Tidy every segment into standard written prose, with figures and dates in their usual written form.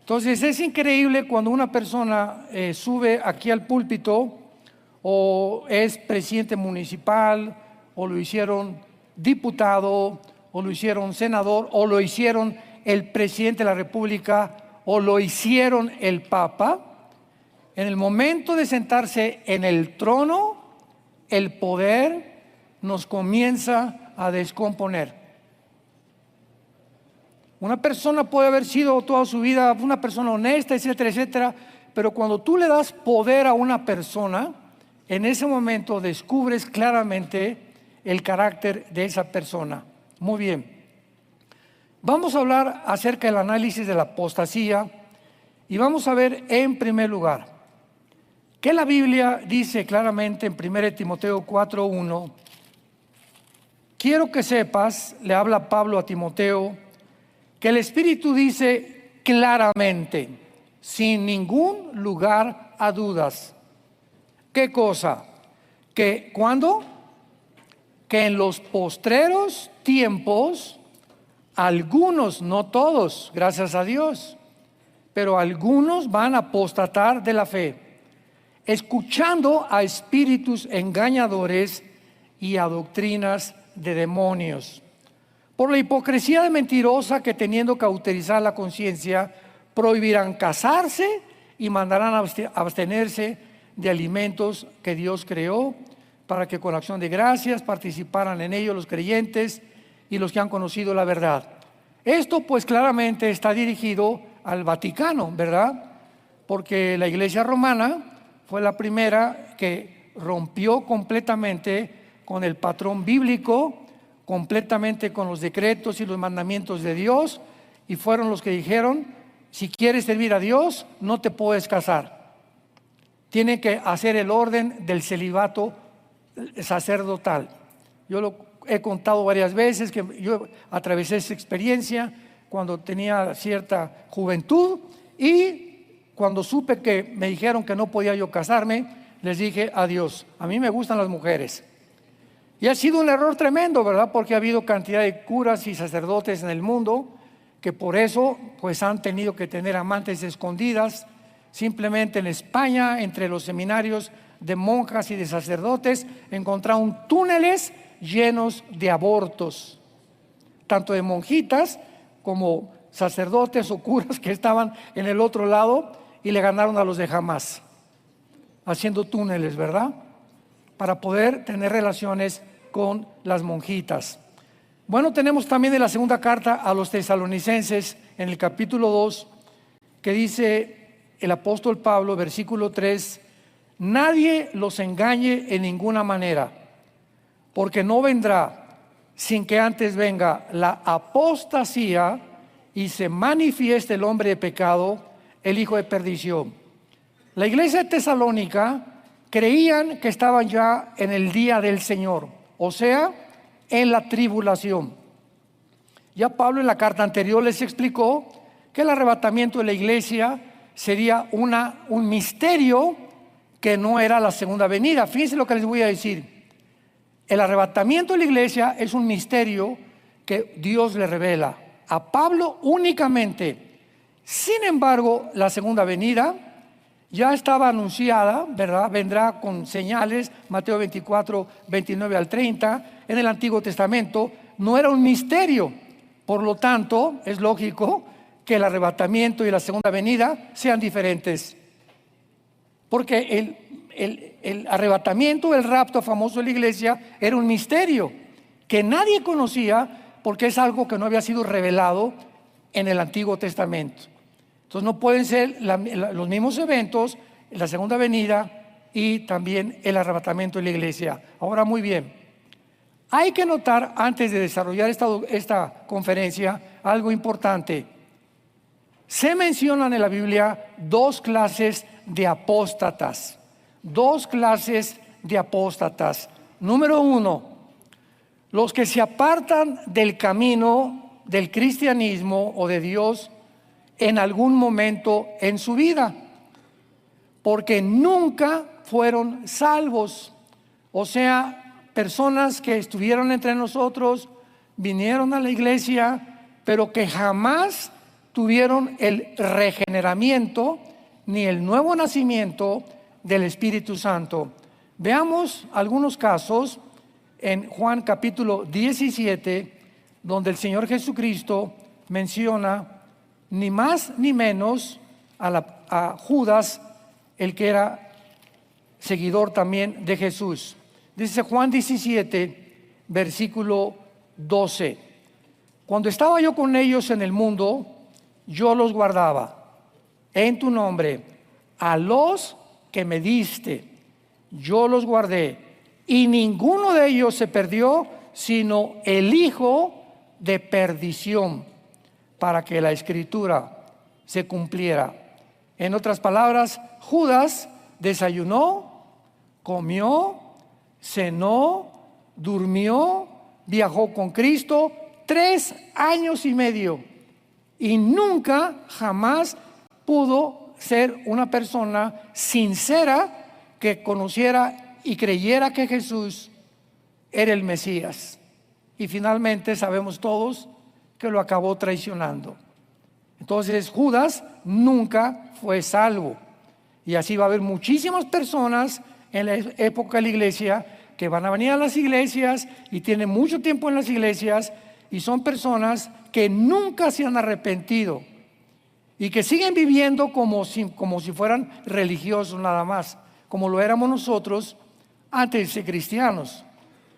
Entonces es increíble cuando una persona sube aquí al púlpito o es presidente municipal o lo hicieron diputado o lo hicieron senador o lo hicieron el presidente de la República o lo hicieron el Papa. En el momento de sentarse en el trono, el poder nos comienza a descomponer. Una persona puede haber sido toda su vida una persona honesta, etcétera, etcétera, pero cuando tú le das poder a una persona, en ese momento descubres claramente el carácter de esa persona. Muy bien. Vamos a hablar acerca del análisis de la apostasía y vamos a ver en primer lugar que la Biblia dice claramente en 1 Timoteo 4:1. Quiero que sepas, le habla Pablo a Timoteo, que el Espíritu dice claramente, sin ningún lugar a dudas. ¿Qué cosa? Que ¿cuándo? Que en los postreros tiempos, algunos, no todos, gracias a Dios, pero algunos van a apostatar de la fe, escuchando a espíritus engañadores y a doctrinas de demonios, por la hipocresía de mentirosa que teniendo cauterizar la conciencia, prohibirán casarse y mandarán abstenerse de alimentos que Dios creó, para que con acción de gracias participaran en ello los creyentes y los que han conocido la verdad. Esto pues claramente está dirigido al Vaticano, ¿verdad? Porque la Iglesia Romana fue la primera que rompió completamente con el patrón bíblico, completamente con los decretos y los mandamientos de Dios, y fueron los que dijeron: si quieres servir a Dios, no te puedes casar. Tiene que hacer el orden del celibato sacerdotal. Yo lo he contado varias veces, que yo atravesé esa experiencia cuando tenía cierta juventud, y cuando supe que me dijeron que no podía yo casarme, les dije adiós. A mí me gustan las mujeres. Y ha sido un error tremendo, ¿verdad? Porque ha habido cantidad de curas y sacerdotes en el mundo que por eso pues han tenido que tener amantes escondidas. Simplemente en España, entre los seminarios de monjas y de sacerdotes, encontraron túneles llenos de abortos, tanto de monjitas como sacerdotes o curas que estaban en el otro lado, y le ganaron a los de Hamás haciendo túneles, ¿verdad?, para poder tener relaciones con las monjitas. Bueno, tenemos también en la segunda carta a los tesalonicenses, en el capítulo 2, que dice el apóstol Pablo, versículo 3: nadie los engañe en ninguna manera, porque no vendrá sin que antes venga la apostasía y se manifieste el hombre de pecado, el hijo de perdición. La iglesia de Tesalónica creían que estaban ya en el día del Señor, o sea, en la tribulación. Ya Pablo en la carta anterior les explicó que el arrebatamiento de la iglesia sería un misterio que no era la segunda venida. Fíjense lo que les voy a decir. El arrebatamiento de la iglesia es un misterio que Dios le revela a Pablo únicamente. Sin embargo, la segunda venida ya estaba anunciada, ¿verdad? Vendrá con señales, Mateo 24, 29 al 30, en el Antiguo Testamento. No era un misterio. Por lo tanto, es lógico que el arrebatamiento y la segunda venida sean diferentes. Porque el arrebatamiento, el rapto famoso de la iglesia, era un misterio que nadie conocía, porque es algo que no había sido revelado en el Antiguo Testamento. Entonces no pueden ser los mismos eventos, la segunda venida y también el arrebatamiento de la iglesia. Ahora, muy bien, hay que notar, antes de desarrollar esta conferencia, algo importante. Se mencionan en la Biblia dos clases de apóstatas. Dos clases de apóstatas. Número uno, los que se apartan del camino del cristianismo o de Dios en algún momento en su vida, porque nunca fueron salvos. O sea, personas que estuvieron entre nosotros, vinieron a la iglesia, pero que jamás tuvieron el regeneramiento ni el nuevo nacimiento del Espíritu Santo. Veamos algunos casos en Juan capítulo 17, donde el Señor Jesucristo menciona ni más ni menos a Judas, el que era seguidor también de Jesús. Dice Juan 17, versículo 12: cuando estaba yo con ellos en el mundo, yo los guardaba en tu nombre. A los que me diste, yo los guardé, y ninguno de ellos se perdió, sino el hijo de perdición, para que la escritura se cumpliera. En otras palabras, Judas desayunó, comió, cenó, durmió, viajó con Cristo 3 años y medio, y nunca, jamás pudo ser una persona sincera que conociera y creyera que Jesús era el Mesías. Y finalmente sabemos todos que lo acabó traicionando. Entonces Judas nunca fue salvo. Y así va a haber muchísimas personas en la época de la iglesia que van a venir a las iglesias y tienen mucho tiempo en las iglesias, y son personas que nunca se han arrepentido y que siguen viviendo como si fueran religiosos nada más, como lo éramos nosotros antes de ser cristianos.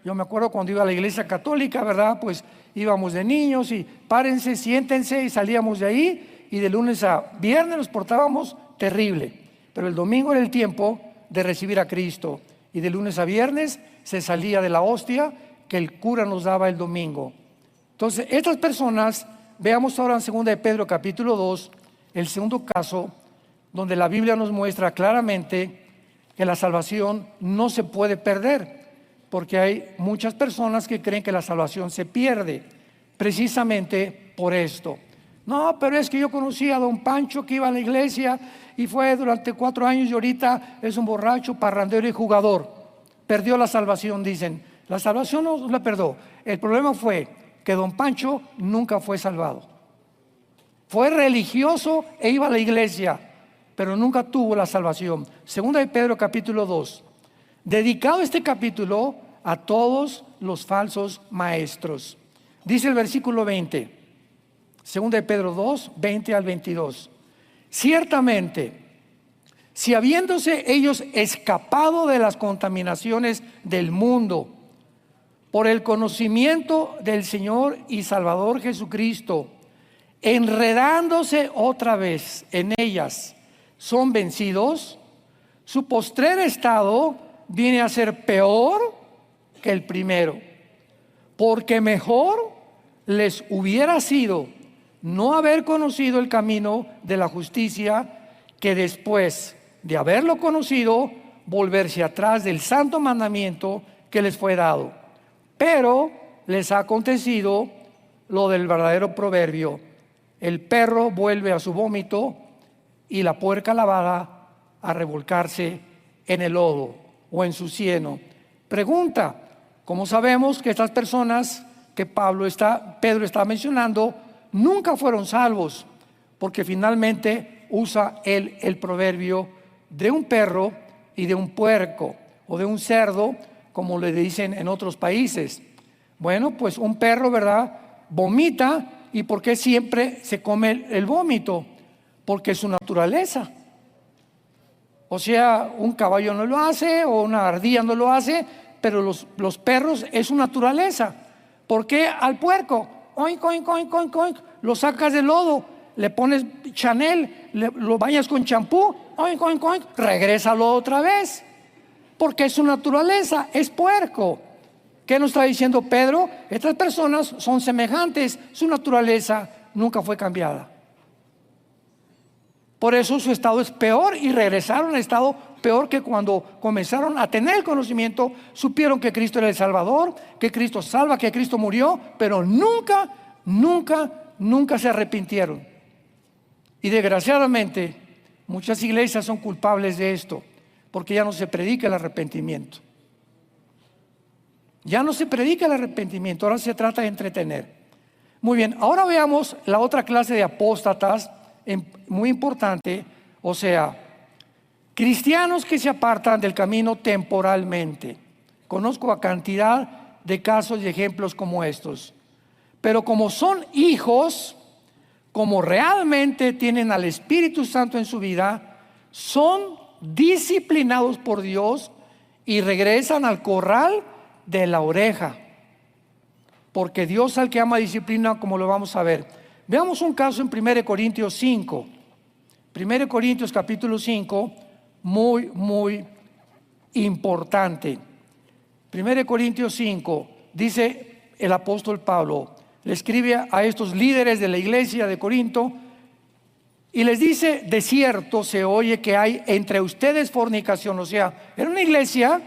Yo me acuerdo cuando iba a la iglesia católica, ¿verdad? Pues íbamos de niños y párense, siéntense, y salíamos de ahí, y de lunes a viernes nos portábamos terrible. Pero el domingo era el tiempo de recibir a Cristo, y de lunes a viernes se salía de la hostia que el cura nos daba el domingo. Entonces, estas personas, veamos ahora en 2 de Pedro capítulo 2, el segundo caso, donde la Biblia nos muestra claramente que la salvación no se puede perder, porque hay muchas personas que creen que la salvación se pierde, precisamente por esto. No, pero es que yo conocí a don Pancho que iba a la iglesia y fue durante 4 años y ahorita es un borracho, parrandero y jugador. Perdió la salvación, dicen. La salvación no la perdió. El problema fue que don Pancho nunca fue salvado. Fue religioso e iba a la iglesia, pero nunca tuvo la salvación. 2 de Pedro capítulo 2. Dedicado este capítulo a todos los falsos maestros. Dice el versículo 20, 2 de Pedro 2, 20 al 22. Ciertamente, si habiéndose ellos escapado de las contaminaciones del mundo por el conocimiento del Señor y Salvador Jesucristo, enredándose otra vez en ellas, son vencidos, su postrer estado viene a ser peor que el primero, porque mejor les hubiera sido no haber conocido el camino de la justicia, que después de haberlo conocido, volverse atrás del santo mandamiento que les fue dado. Pero les ha acontecido lo del verdadero proverbio: el perro vuelve a su vómito y la puerca lavada a revolcarse en el lodo o en su cieno. Pregunta: ¿cómo sabemos que estas personas que Pedro está mencionando nunca fueron salvos? Porque finalmente usa el proverbio de un perro y de un puerco, o de un cerdo, como le dicen en otros países. Bueno, pues un perro, ¿verdad?, vomita. ¿Y por qué siempre se come el vómito? Porque es su naturaleza. O sea, un caballo no lo hace, o una ardilla no lo hace, pero los perros es su naturaleza. ¿Por qué al puerco? Oink, oink, oink, oink, oink, lo sacas del lodo, le pones Chanel, lo bañas con champú, oink, oink, oink, regrésalo otra vez, porque es su naturaleza, es puerco. ¿Qué nos está diciendo Pedro? Estas personas son semejantes, su naturaleza nunca fue cambiada. Por eso su estado es peor, y regresaron al estado peor que cuando comenzaron a tener el conocimiento. Supieron que Cristo era el Salvador, que Cristo salva, que Cristo murió, pero nunca se arrepintieron. Y desgraciadamente muchas iglesias son culpables de esto, porque ya no se predica el arrepentimiento. Ya no se predica el arrepentimiento, ahora se trata de entretener. Muy bien, ahora veamos la otra clase de apóstatas, muy importante, o sea, cristianos que se apartan del camino temporalmente. Conozco a cantidad de casos y ejemplos como estos. Pero como son hijos, como realmente tienen al Espíritu Santo en su vida, son disciplinados por Dios y regresan al corral de la oreja. Porque Dios al que ama disciplina, como lo vamos a ver. Veamos un caso en 1 Corintios 5. 1 Corintios capítulo 5, muy importante. 1 Corintios 5, dice el apóstol Pablo, le escribe a estos líderes de la iglesia de Corinto y les dice: de cierto se oye que hay entre ustedes fornicación. O sea, era una iglesia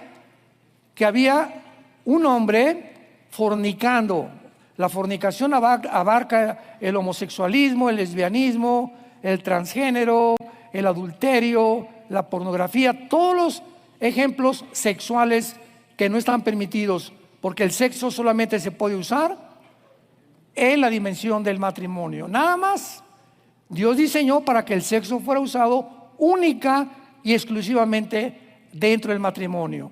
que había un hombre fornicando. La fornicación abarca el homosexualismo, el lesbianismo, el transgénero, el adulterio, la pornografía, todos los ejemplos sexuales que no están permitidos, porque el sexo solamente se puede usar en la dimensión del matrimonio, nada más. Dios diseñó para que el sexo fuera usado única y exclusivamente dentro del matrimonio.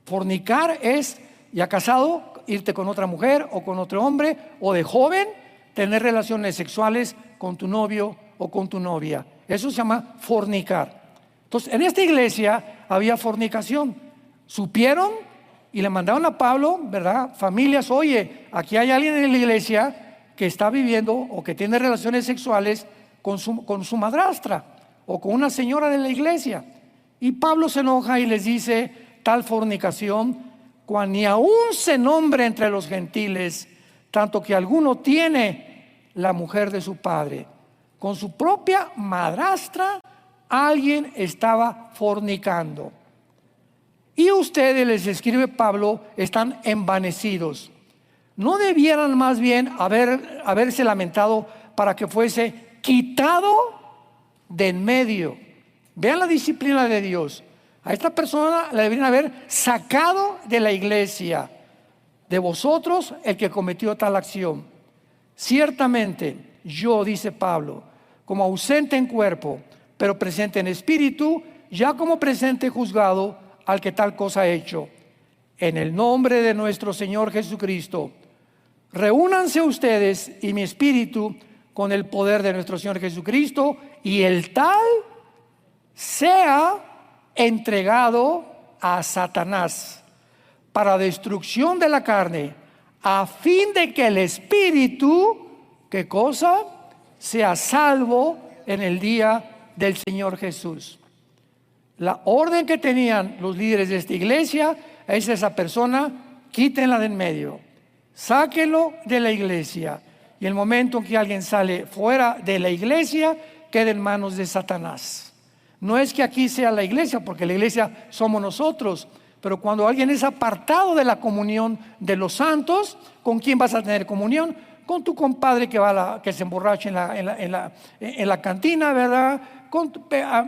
Fornicar es, ya casado, irte con otra mujer o con otro hombre, o de joven tener relaciones sexuales con tu novio o con tu novia. Eso se llama fornicar. Entonces, en esta iglesia había fornicación. Supieron y le mandaron a Pablo, ¿verdad? Familias, oye, aquí hay alguien en la iglesia que está viviendo o que tiene relaciones sexuales con su madrastra o con una señora de la iglesia. Y Pablo se enoja y les dice: tal fornicación, cuando ni aún se nombre entre los gentiles, tanto que alguno tiene la mujer de su padre. Con su propia madrastra alguien estaba fornicando. Y ustedes, les escribe Pablo, están envanecidos. ¿No debieran más bien haberse lamentado para que fuese quitado de en medio? Vean la disciplina de Dios. A esta persona la deberían haber sacado de la iglesia. De vosotros el que cometió tal acción. Ciertamente yo, dice Pablo, como ausente en cuerpo, pero presente en espíritu, ya como presente juzgado al que tal cosa ha hecho. En el nombre de nuestro Señor Jesucristo, reúnanse ustedes y mi espíritu con el poder de nuestro Señor Jesucristo, y el tal sea entregado a Satanás para destrucción de la carne, a fin de que el espíritu, ¿qué cosa?, sea salvo en el día del Señor Jesús. La orden que tenían los líderes de esta iglesia es: esa persona, quítenla de en medio, sáquenlo de la iglesia, y el momento en que alguien sale fuera de la iglesia, queda en manos de Satanás. No es que aquí sea la iglesia, porque la iglesia somos nosotros, pero cuando alguien es apartado de la comunión de los santos, ¿con quién vas a tener comunión? Con tu compadre que se emborracha en la cantina, ¿verdad? Con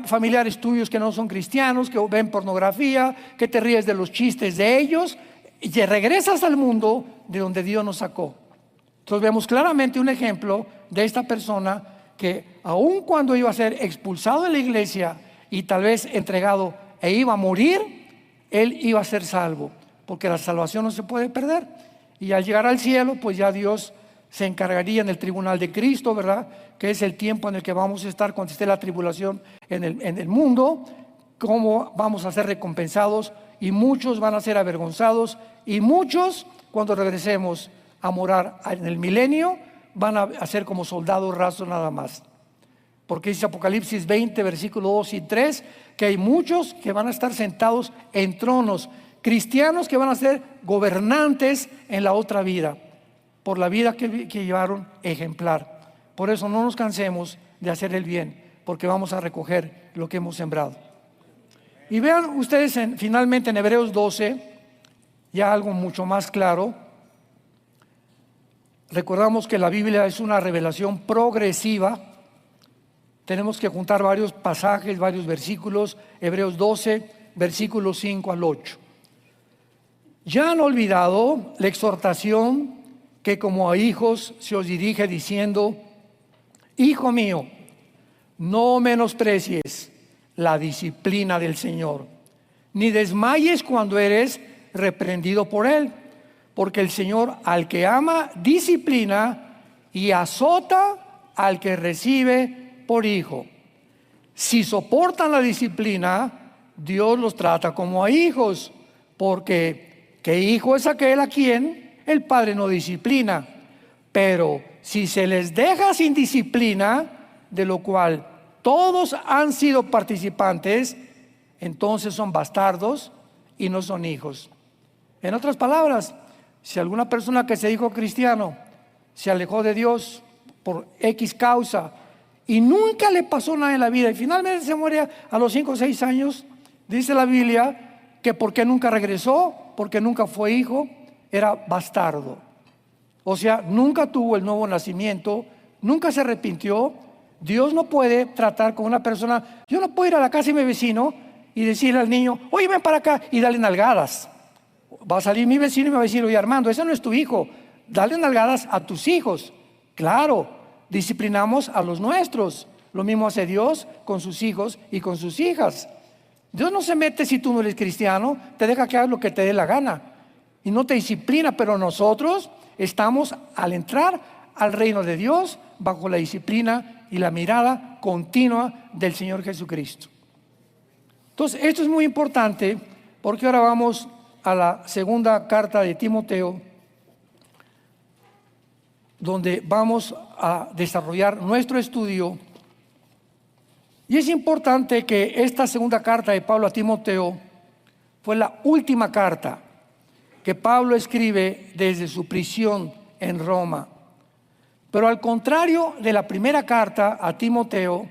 familiares tuyos que no son cristianos, que ven pornografía, que te ríes de los chistes de ellos, y te regresas al mundo de donde Dios nos sacó. Entonces vemos claramente un ejemplo de esta persona que, aun cuando iba a ser expulsado de la iglesia y tal vez entregado e iba a morir, él iba a ser salvo, porque la salvación no se puede perder. Y al llegar al cielo, pues ya Dios se encargaría en el tribunal de Cristo, ¿verdad?, que es el tiempo en el que vamos a estar cuando esté la tribulación en el mundo, cómo vamos a ser recompensados, y muchos van a ser avergonzados, y muchos, cuando regresemos a morar en el milenio, van a ser como soldados rasos nada más. Porque dice Apocalipsis 20, versículos 2 y 3, que hay muchos que van a estar sentados en tronos, cristianos que van a ser gobernantes en la otra vida, por la vida que llevaron ejemplar. Por eso no nos cansemos de hacer el bien, porque vamos a recoger lo que hemos sembrado. Y vean ustedes finalmente en Hebreos 12, ya algo mucho más claro. Recordamos que la Biblia es una revelación progresiva. Tenemos que juntar varios pasajes, varios versículos. Hebreos 12, versículos 5 al 8. Ya han olvidado la exhortación que como a hijos se os dirige diciendo: Hijo mío, no menosprecies la disciplina del Señor, ni desmayes cuando eres reprendido por Él, porque el Señor al que ama disciplina y azota al que recibe por hijo. Si soportan la disciplina, Dios los trata como a hijos, porque ¿qué hijo es aquel a quien el Padre no disciplina? Pero si se les deja sin disciplina, de lo cual todos han sido participantes, entonces son bastardos y no son hijos. En otras palabras, si alguna persona que se dijo cristiano se alejó de Dios por X causa y nunca le pasó nada en la vida y finalmente se muere a los 5 o 6 años, dice la Biblia que porque nunca regresó, porque nunca fue hijo, era bastardo. O sea, nunca tuvo el nuevo nacimiento, nunca se arrepintió. Dios no puede tratar con una persona. Yo no puedo ir a la casa de mi vecino y decirle al niño: oye, ven para acá, y darle nalgadas. Va a salir mi vecino y me va a decir: oye, Armando, ese no es tu hijo, dale nalgadas a tus hijos. Claro, disciplinamos a los nuestros. Lo mismo hace Dios con sus hijos y con sus hijas. Dios no se mete si tú no eres cristiano, te deja que hagas lo que te dé la gana y no te disciplina, pero nosotros estamos al entrar al reino de Dios bajo la disciplina y la mirada continua del Señor Jesucristo. Entonces, esto es muy importante porque ahora vamos a la segunda carta de Timoteo, donde vamos a desarrollar nuestro estudio. Y es importante que esta segunda carta de Pablo a Timoteo fue la última carta que Pablo escribe desde su prisión en Roma. Pero al contrario de la primera carta a Timoteo,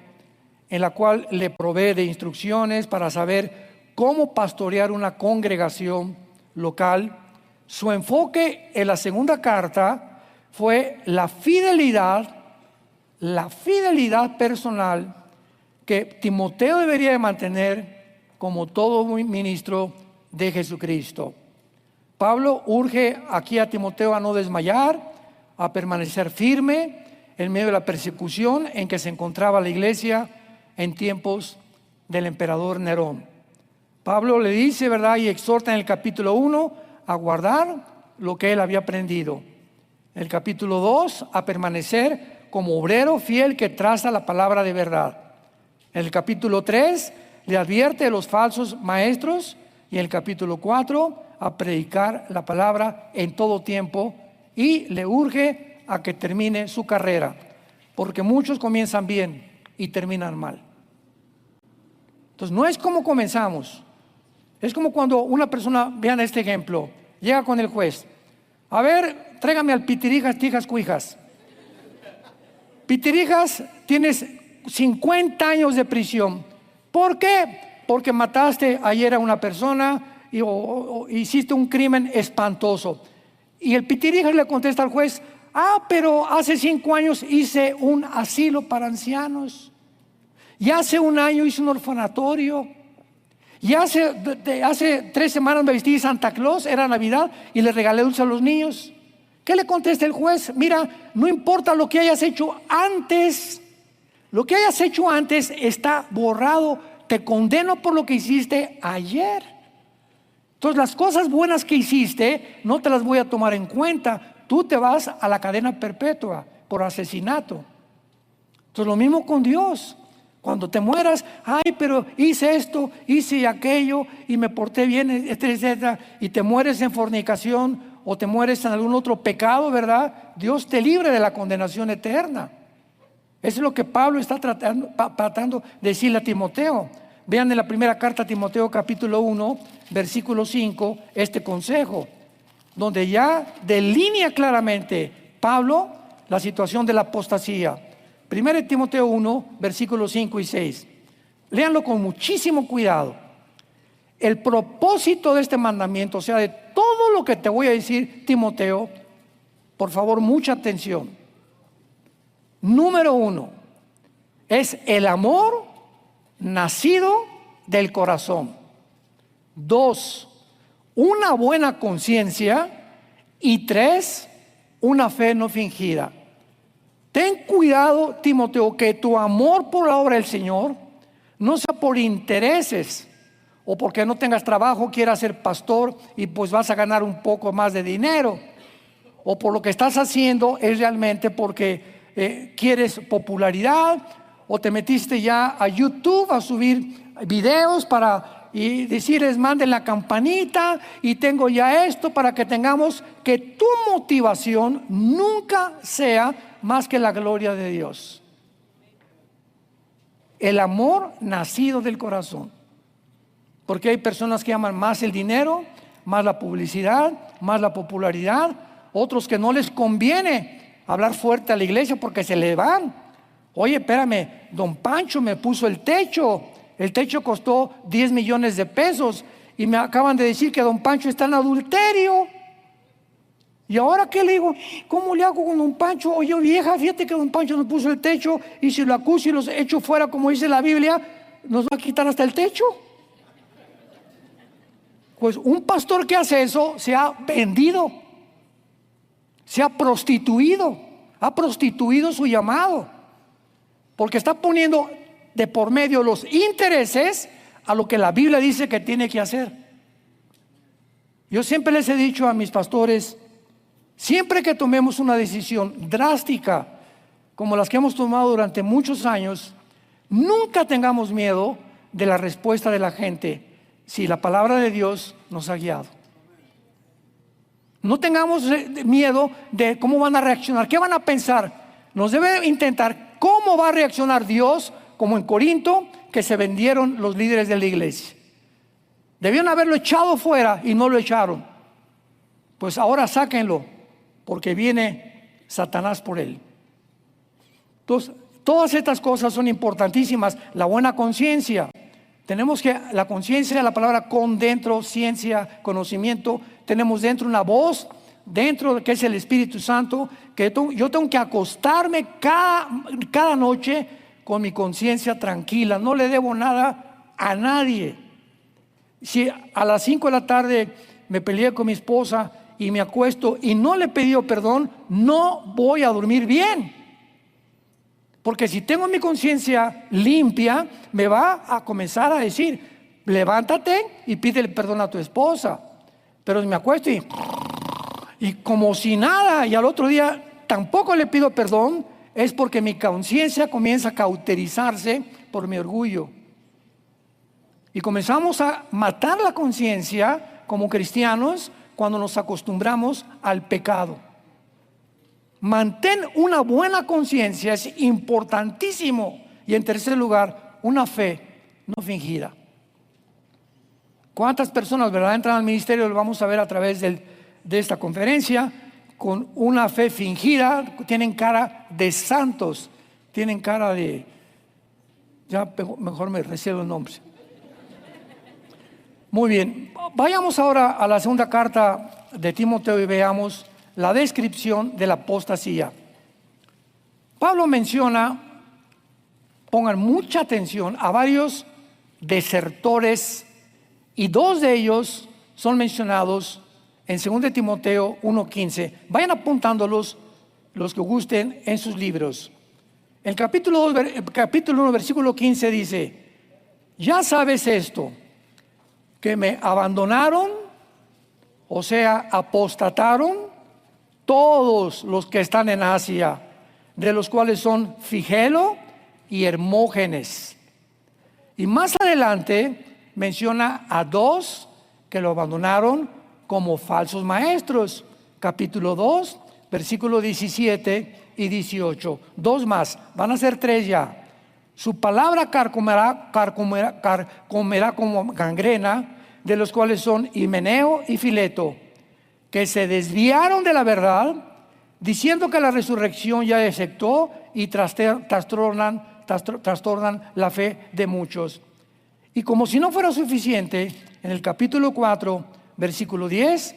en la cual le provee de instrucciones para saber cómo pastorear una congregación local, su enfoque en la segunda carta fue la fidelidad personal que Timoteo debería de mantener como todo ministro de Jesucristo. Pablo urge aquí a Timoteo a no desmayar, a permanecer firme en medio de la persecución en que se encontraba la iglesia en tiempos del emperador Nerón. Pablo le dice, ¿verdad?, y exhorta en el capítulo 1 a guardar lo que él había aprendido. En el capítulo 2 a permanecer como obrero fiel que traza la palabra de verdad. En el capítulo 3 le advierte de los falsos maestros y en el capítulo 4 a predicar la palabra en todo tiempo y le urge a que termine su carrera, porque muchos comienzan bien y terminan mal. Entonces no es como comenzamos, es como cuando una persona, vean este ejemplo, llega con el juez: a ver, tráigame al Pitirijas, Tijas, Cuijas. Pitirijas, tienes 50 años de prisión. ¿Por qué? Porque mataste ayer a una persona o hiciste un crimen espantoso. Y el Pitirijas le contesta al juez: pero hace 5 años hice un asilo para ancianos. Y hace 1 año hice un orfanatorio. Y hace 3 semanas me vestí de Santa Claus, era Navidad, y le regalé dulce a los niños. ¿Qué le contesta el juez? Mira, no importa lo que hayas hecho antes. Lo que hayas hecho antes está borrado. Te condeno por lo que hiciste ayer. Entonces las cosas buenas que hiciste no te las voy a tomar en cuenta. Tú te vas a la cadena perpetua por asesinato. Entonces lo mismo con Dios. Cuando te mueras, pero hice esto, hice aquello y me porté bien, etcétera, y te mueres en fornicación o te mueres en algún otro pecado, ¿verdad? Dios te libre de la condenación eterna. Eso es lo que Pablo está tratando de decirle a Timoteo. Vean en la primera carta a Timoteo capítulo 1, versículo 5, este consejo, donde ya delinea claramente Pablo la situación de la apostasía. 1 Timoteo 1, versículos 5 y 6. Léanlo con muchísimo cuidado. El propósito de este mandamiento, o sea, de todo lo que te voy a decir, Timoteo, por favor, mucha atención. Número 1, es el amor nacido del corazón. 2, una buena conciencia. Y 3, una fe no fingida. Ten cuidado, Timoteo, que tu amor por la obra del Señor no sea por intereses o porque no tengas trabajo, quieras ser pastor y pues vas a ganar un poco más de dinero, o por lo que estás haciendo es realmente porque quieres popularidad, o te metiste ya a YouTube a subir videos y decirles manden la campanita y tengo ya esto, para que tengamos que tu motivación nunca sea más que la gloria de Dios. El amor nacido del corazón. Porque hay personas que aman más el dinero, más la publicidad, más la popularidad. Otros que no les conviene hablar fuerte a la iglesia porque se le van. Oye, espérame, don Pancho me puso el techo. El techo costó 10 millones de pesos y me acaban de decir que don Pancho está en adulterio. ¿Y ahora qué le digo? ¿Cómo le hago con don Pancho? Oye, vieja, fíjate que don Pancho nos puso el techo, y si lo acuso y los echo fuera, como dice la Biblia, ¿nos va a quitar hasta el techo? Pues un pastor que hace eso se ha vendido, se ha prostituido su llamado, porque está poniendo de por medio los intereses a lo que la Biblia dice que tiene que hacer. Yo siempre les he dicho a mis pastores, siempre que tomemos una decisión drástica como las que hemos tomado durante muchos años, nunca tengamos miedo de la respuesta de la gente si la palabra de Dios nos ha guiado. No tengamos miedo de cómo van a reaccionar, qué van a pensar. Nos debe intentar cómo va a reaccionar Dios, como en Corinto, que se vendieron los líderes de la iglesia. Debían haberlo echado fuera y no lo echaron. Pues ahora sáquenlo, porque viene Satanás por él. Entonces, todas estas cosas son importantísimas. La buena conciencia. Tenemos que, la conciencia, la palabra con dentro, ciencia, conocimiento. Tenemos dentro una voz, dentro que es el Espíritu Santo, que yo tengo que acostarme cada noche con mi conciencia tranquila. No le debo nada a nadie. Si a las 5 de la tarde me peleé con mi esposa y me acuesto y no le he pedido perdón, no voy a dormir bien. Porque si tengo mi conciencia limpia, me va a comenzar a decir, levántate y pídele perdón a tu esposa. Pero me acuesto y como si nada, y al otro día tampoco le pido perdón, es porque mi conciencia comienza a cauterizarse por mi orgullo. Y comenzamos a matar la conciencia como cristianos cuando nos acostumbramos al pecado. Mantén una buena conciencia, es importantísimo. Y en tercer lugar, una fe no fingida. ¿Cuántas personas, verdad, entran al ministerio? Lo vamos a ver a través de esta conferencia, con una fe fingida. Tienen cara de santos, tienen cara de... Ya mejor me reservo el nombre. Muy bien, vayamos ahora a la segunda carta de Timoteo y veamos la descripción de la apostasía. Pablo menciona, pongan mucha atención, a varios desertores, y dos de ellos son mencionados en 2 Timoteo 1:15. Vayan apuntándolos los que gusten en sus libros. El capítulo 1, versículo 15 dice: ya sabes esto, que me abandonaron, o sea, apostataron todos los que están en Asia, de los cuales son Figelo y Hermógenes. Y más adelante menciona a dos que lo abandonaron como falsos maestros. Capítulo 2, versículo 17 y 18. Dos más, van a ser tres ya. Su palabra carcomerá como gangrena, de los cuales son Himeneo y Fileto, que se desviaron de la verdad, diciendo que la resurrección ya exceptó, y trastornan la fe de muchos. Y como si no fuera suficiente, en el capítulo 4, versículo 10,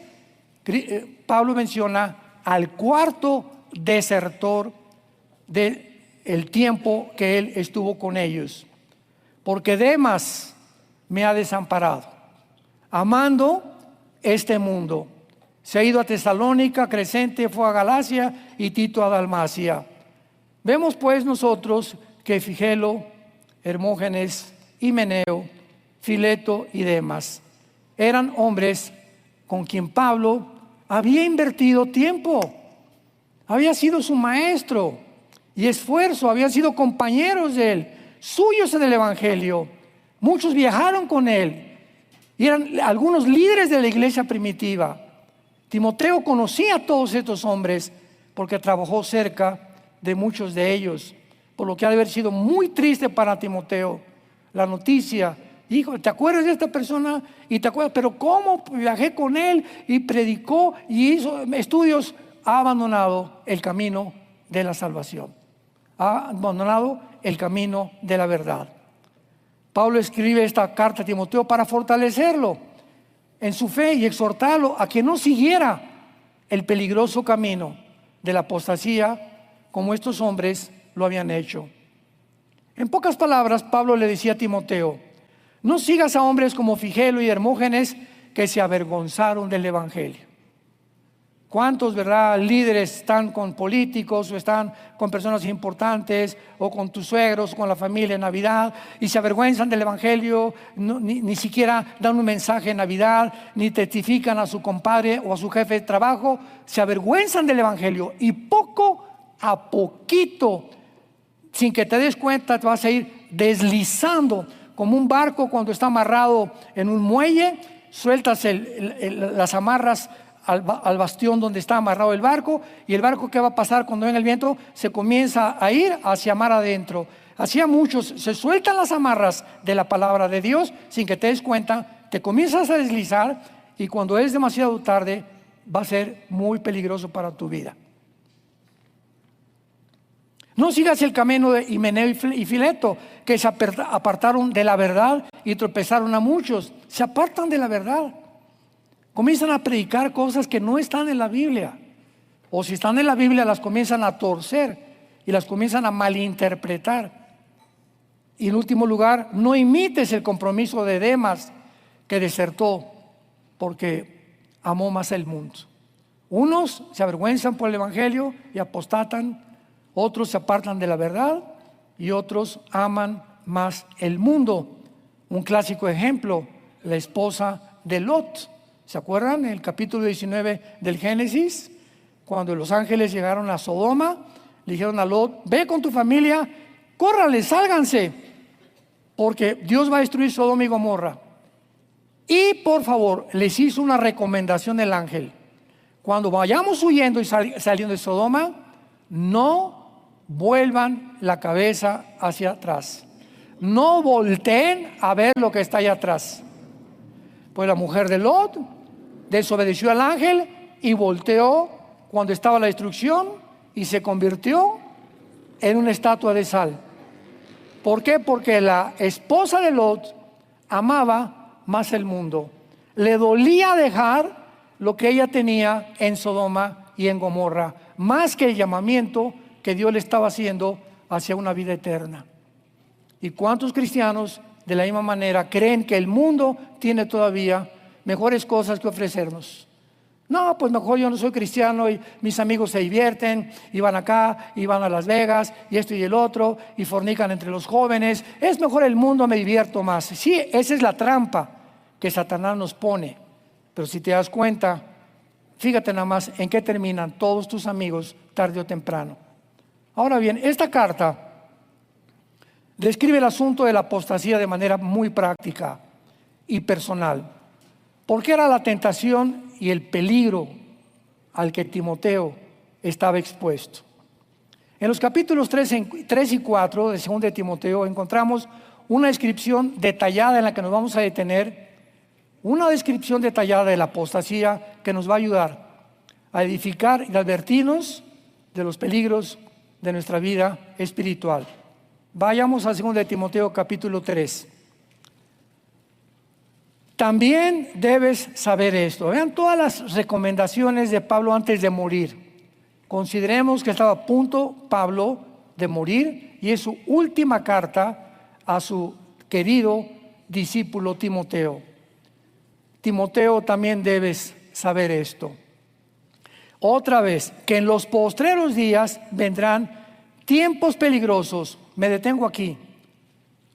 Pablo menciona al cuarto desertor del tiempo que él estuvo con ellos. Porque Demas me ha desamparado, amando este mundo. Se ha ido a Tesalónica, Crescente fue a Galacia y Tito a Dalmacia. Vemos pues nosotros que Figelo, Hermógenes, Himeneo, Fileto y Demas eran hombres con quien Pablo había invertido tiempo, había sido su maestro y esfuerzo, habían sido compañeros de él, suyos en el Evangelio. Muchos viajaron con él y eran algunos líderes de la iglesia primitiva. Timoteo conocía a todos estos hombres porque trabajó cerca de muchos de ellos, por lo que ha de haber sido muy triste para Timoteo la noticia. Hijo, ¿te acuerdas de esta persona? Y te acuerdas, pero ¿cómo viajé con él y predicó y hizo estudios? Ha abandonado el camino de la salvación, ha abandonado el camino de la verdad. Pablo escribe esta carta a Timoteo para fortalecerlo en su fe y exhortarlo a que no siguiera el peligroso camino de la apostasía como estos hombres lo habían hecho. En pocas palabras, Pablo le decía a Timoteo: no sigas a hombres como Figelo y Hermógenes que se avergonzaron del Evangelio. ¿Cuántos, verdad, líderes están con políticos o están con personas importantes o con tus suegros o con la familia en Navidad y se avergüenzan del Evangelio? Ni siquiera dan un mensaje en Navidad, ni testifican a su compadre o a su jefe de trabajo. Se avergüenzan del Evangelio y poco a poquito, sin que te des cuenta, te vas a ir deslizando como un barco cuando está amarrado en un muelle. Sueltas las amarras al bastión donde está amarrado el barco, y el barco, ¿qué va a pasar cuando venga el viento? Se comienza a ir hacia mar adentro. Así a muchos se sueltan las amarras de la palabra de Dios sin que te des cuenta, te comienzas a deslizar y cuando es demasiado tarde va a ser muy peligroso para tu vida. No sigas el camino de Himeneo y Fileto, que se apartaron de la verdad y tropezaron a muchos. Se apartan de la verdad. Comienzan a predicar cosas que no están en la Biblia. O si están en la Biblia, las comienzan a torcer y las comienzan a malinterpretar. Y en último lugar, no imites el compromiso de Demas, que desertó porque amó más el mundo. Unos se avergüenzan por el Evangelio y apostatan. Otros se apartan de la verdad y otros aman más el mundo. Un clásico ejemplo, la esposa de Lot. ¿Se acuerdan? En el capítulo 19 del Génesis, cuando los ángeles llegaron a Sodoma, le dijeron a Lot: ve con tu familia, córrale, sálganse, porque Dios va a destruir Sodoma y Gomorra. Y por favor, les hizo una recomendación el ángel: cuando vayamos huyendo y saliendo de Sodoma, no vuelvan la cabeza hacia atrás, no volteen a ver lo que está allá atrás. Pues la mujer de Lot desobedeció al ángel y volteó cuando estaba la destrucción y se convirtió en una estatua de sal. ¿Por qué? Porque la esposa de Lot amaba más el mundo. Le dolía dejar lo que ella tenía en Sodoma y en Gomorra, más que el llamamiento que Dios le estaba haciendo hacia una vida eterna. ¿Y cuántos cristianos de la misma manera creen que el mundo tiene todavía mejores cosas que ofrecernos? No, pues mejor yo no soy cristiano y mis amigos se divierten y van acá y van a Las Vegas y esto y el otro y fornican entre los jóvenes. Es mejor el mundo, me divierto más. Sí, esa es la trampa que Satanás nos pone. Pero si te das cuenta, fíjate nada más en qué terminan todos tus amigos tarde o temprano. Ahora bien, esta carta describe el asunto de la apostasía de manera muy práctica y personal. Porque era la tentación y el peligro al que Timoteo estaba expuesto. En los capítulos 3 y 4 de 2 de Timoteo encontramos una descripción detallada en la que nos vamos a detener, una descripción detallada de la apostasía que nos va a ayudar a edificar y advertirnos de los peligros de nuestra vida espiritual. Vayamos a 2 de Timoteo capítulo 3. También debes saber esto. Vean todas las recomendaciones de Pablo antes de morir. Consideremos que estaba a punto Pablo de morir y es su última carta a su querido discípulo Timoteo. Timoteo, también debes saber esto. otra vez, que en los postreros días vendrán tiempos peligrosos. Me detengo aquí.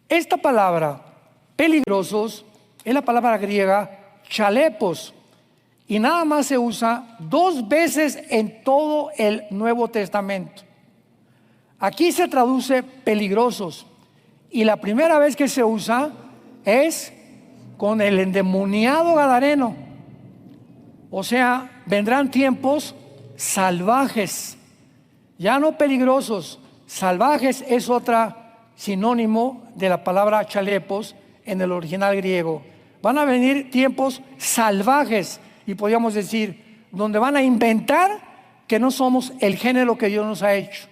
Esta palabra, peligrosos, es la palabra griega chalepos, y nada más se usa 2 veces en todo el Nuevo Testamento. Aquí se traduce peligrosos, y la primera vez que se usa es con el endemoniado gadareno. O sea, vendrán tiempos salvajes, ya no peligrosos. Salvajes es otra sinónimo de la palabra chalepos en el original griego. Van a venir tiempos salvajes, y podríamos decir, donde van a inventar que no somos el género que Dios nos ha hecho.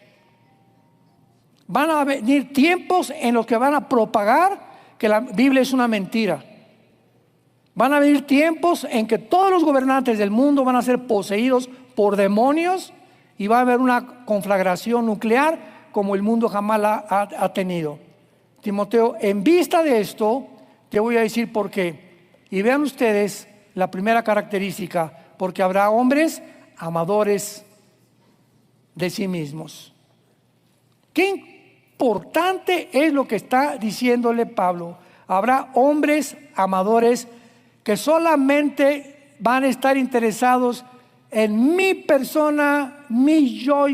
Van a venir tiempos en los que van a propagar que la Biblia es una mentira. Van a venir tiempos en que todos los gobernantes del mundo van a ser poseídos por demonios, y va a haber una conflagración nuclear como el mundo jamás la ha tenido. Timoteo, en vista de esto, te voy a decir por qué. Y vean ustedes la primera característica: porque habrá hombres amadores de sí mismos. Qué importante es lo que está diciéndole Pablo. Habrá hombres amadores que solamente van a estar interesados en mi persona, mi yo.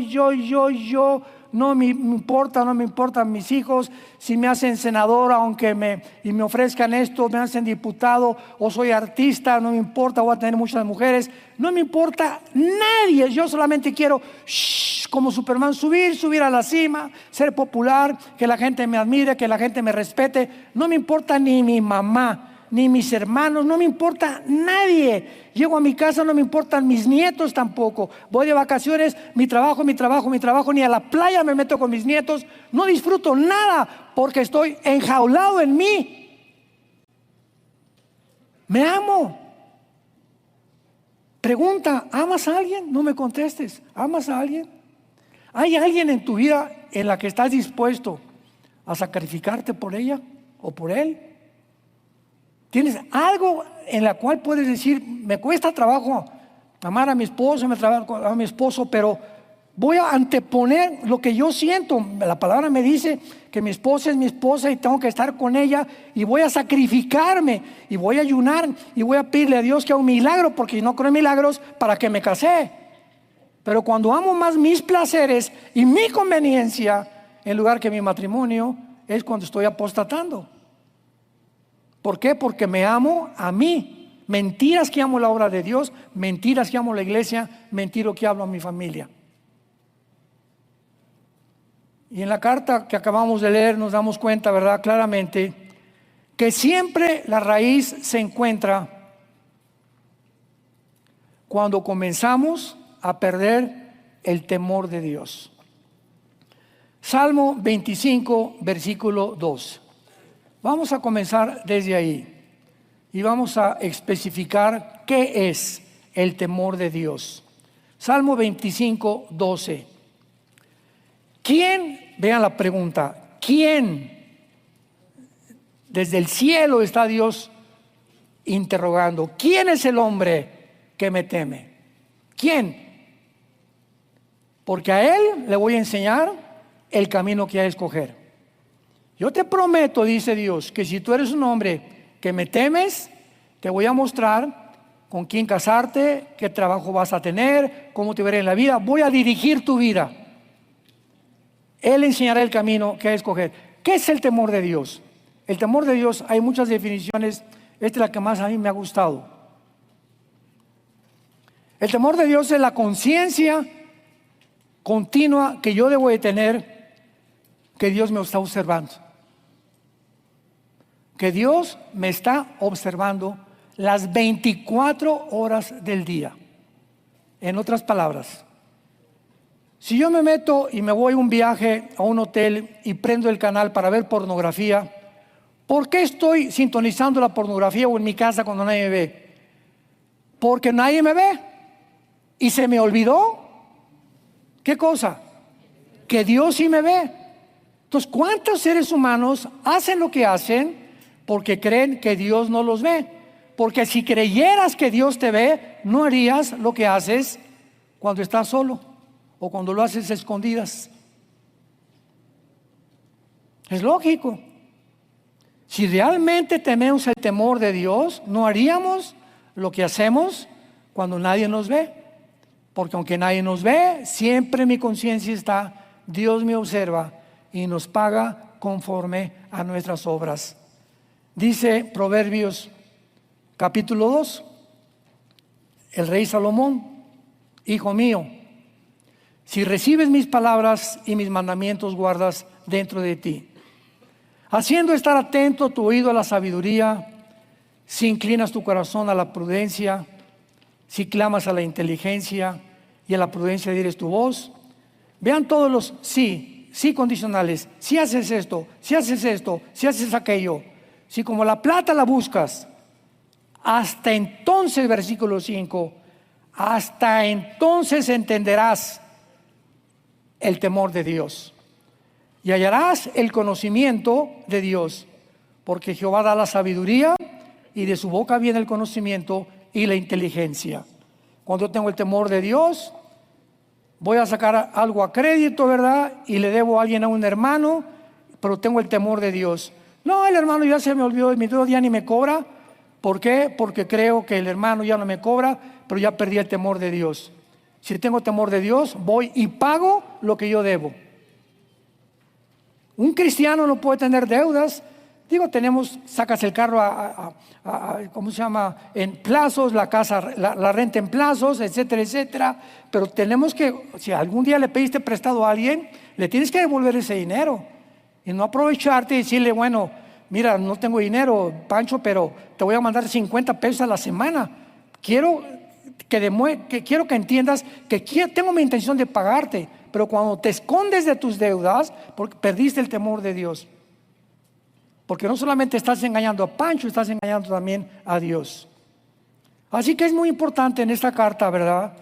No me importan mis hijos. Si me hacen senador, aunque me ofrezcan esto, me hacen diputado, o soy artista, no me importa, voy a tener muchas mujeres. No me importa nadie. Yo solamente quiero, como Superman, subir a la cima, ser popular, que la gente me admire, que la gente me respete. No me importa ni mi mamá, ni mis hermanos, no me importa nadie. Llego a mi casa, no me importan mis nietos tampoco. Voy de vacaciones, mi trabajo, ni a la playa me meto con mis nietos. No disfruto nada porque estoy enjaulado en mí. Me amo. Pregunta: ¿amas a alguien? No me contestes. ¿Amas a alguien? ¿Hay alguien en tu vida en la que estás dispuesto a sacrificarte por ella o por él? ¿Tienes algo en la cual puedes decir: me cuesta trabajo amar a mi esposo, a mi esposo, pero voy a anteponer lo que yo siento? La palabra me dice que mi esposa es mi esposa y tengo que estar con ella, y voy a sacrificarme, y voy a ayunar, y voy a pedirle a Dios que haga un milagro, porque no creo en milagros, para que me casé. Pero cuando amo más mis placeres y mi conveniencia en lugar que mi matrimonio, es cuando estoy apostatando. ¿Por qué? Porque me amo a mí. Mentiras que amo la obra de Dios, mentiras que amo la iglesia, mentiras que hablo a mi familia. Y en la carta que acabamos de leer nos damos cuenta, ¿verdad?, claramente, que siempre la raíz se encuentra cuando comenzamos a perder el temor de Dios. Salmo 25, versículo 2. Vamos a comenzar desde ahí y vamos a especificar qué es el temor de Dios. Salmo 25, 12. ¿Quién? Vean la pregunta. ¿Quién? Desde el cielo está Dios interrogando. ¿Quién es el hombre que me teme? ¿Quién? Porque a él le voy a enseñar el camino que ha de escoger. Yo te prometo, dice Dios, que si tú eres un hombre que me temes, te voy a mostrar con quién casarte, qué trabajo vas a tener, cómo te veré en la vida. Voy a dirigir tu vida. Él enseñará el camino que hay que escoger. ¿Qué es el temor de Dios? El temor de Dios, hay muchas definiciones. Esta es la que más a mí me ha gustado. El temor de Dios es la conciencia continua que yo debo de tener, que Dios me está observando. Que Dios me está observando las 24 horas del día. En otras palabras, si yo me meto y me voy a un viaje a un hotel y prendo el canal para ver pornografía, ¿por qué estoy sintonizando la pornografía o en mi casa cuando nadie me ve? Porque nadie me ve y se me olvidó. ¿Qué cosa? Que Dios sí me ve. Entonces, ¿cuántos seres humanos hacen lo que hacen porque creen que Dios no los ve? Porque si creyeras que Dios te ve, no harías lo que haces cuando estás solo o cuando lo haces a escondidas. Es lógico. Si realmente tememos el temor de Dios, no haríamos lo que hacemos cuando nadie nos ve. Porque aunque nadie nos ve, siempre mi conciencia está, Dios me observa y nos paga conforme a nuestras obras. Dice Proverbios capítulo 2, el rey Salomón: hijo mío, si recibes mis palabras y mis mandamientos guardas dentro de ti, haciendo estar atento tu oído a la sabiduría, si inclinas tu corazón a la prudencia, si clamas a la inteligencia y a la prudencia dieres tu voz. Vean todos los sí condicionales. Si haces esto, si haces esto, si haces aquello, si como la plata la buscas, hasta entonces, versículo 5, hasta entonces entenderás el temor de Dios y hallarás el conocimiento de Dios, porque Jehová da la sabiduría y de su boca viene el conocimiento y la inteligencia. Cuando yo tengo el temor de Dios, voy a sacar algo a crédito, ¿verdad? Y le debo a alguien, a un hermano, pero tengo el temor de Dios. No, el hermano ya se me olvidó, mi Dios ya ni me cobra. ¿Por qué? Porque creo que el hermano ya no me cobra, pero ya perdí el temor de Dios. Si tengo temor de Dios, voy y pago lo que yo debo. Un cristiano no puede tener deudas. Digo, sacas el carro ¿cómo se llama? En plazos, la casa, la renta en plazos, etcétera, etcétera. Pero tenemos que, si algún día le pediste prestado a alguien, le tienes que devolver ese dinero. Y no aprovecharte y decirle, bueno, mira, no tengo dinero, Pancho, pero te voy a mandar 50 pesos a la semana. Quiero que entiendas que tengo mi intención de pagarte, pero cuando te escondes de tus deudas, porque perdiste el temor de Dios. Porque no solamente estás engañando a Pancho, estás engañando también a Dios. Así que es muy importante en esta carta, ¿verdad?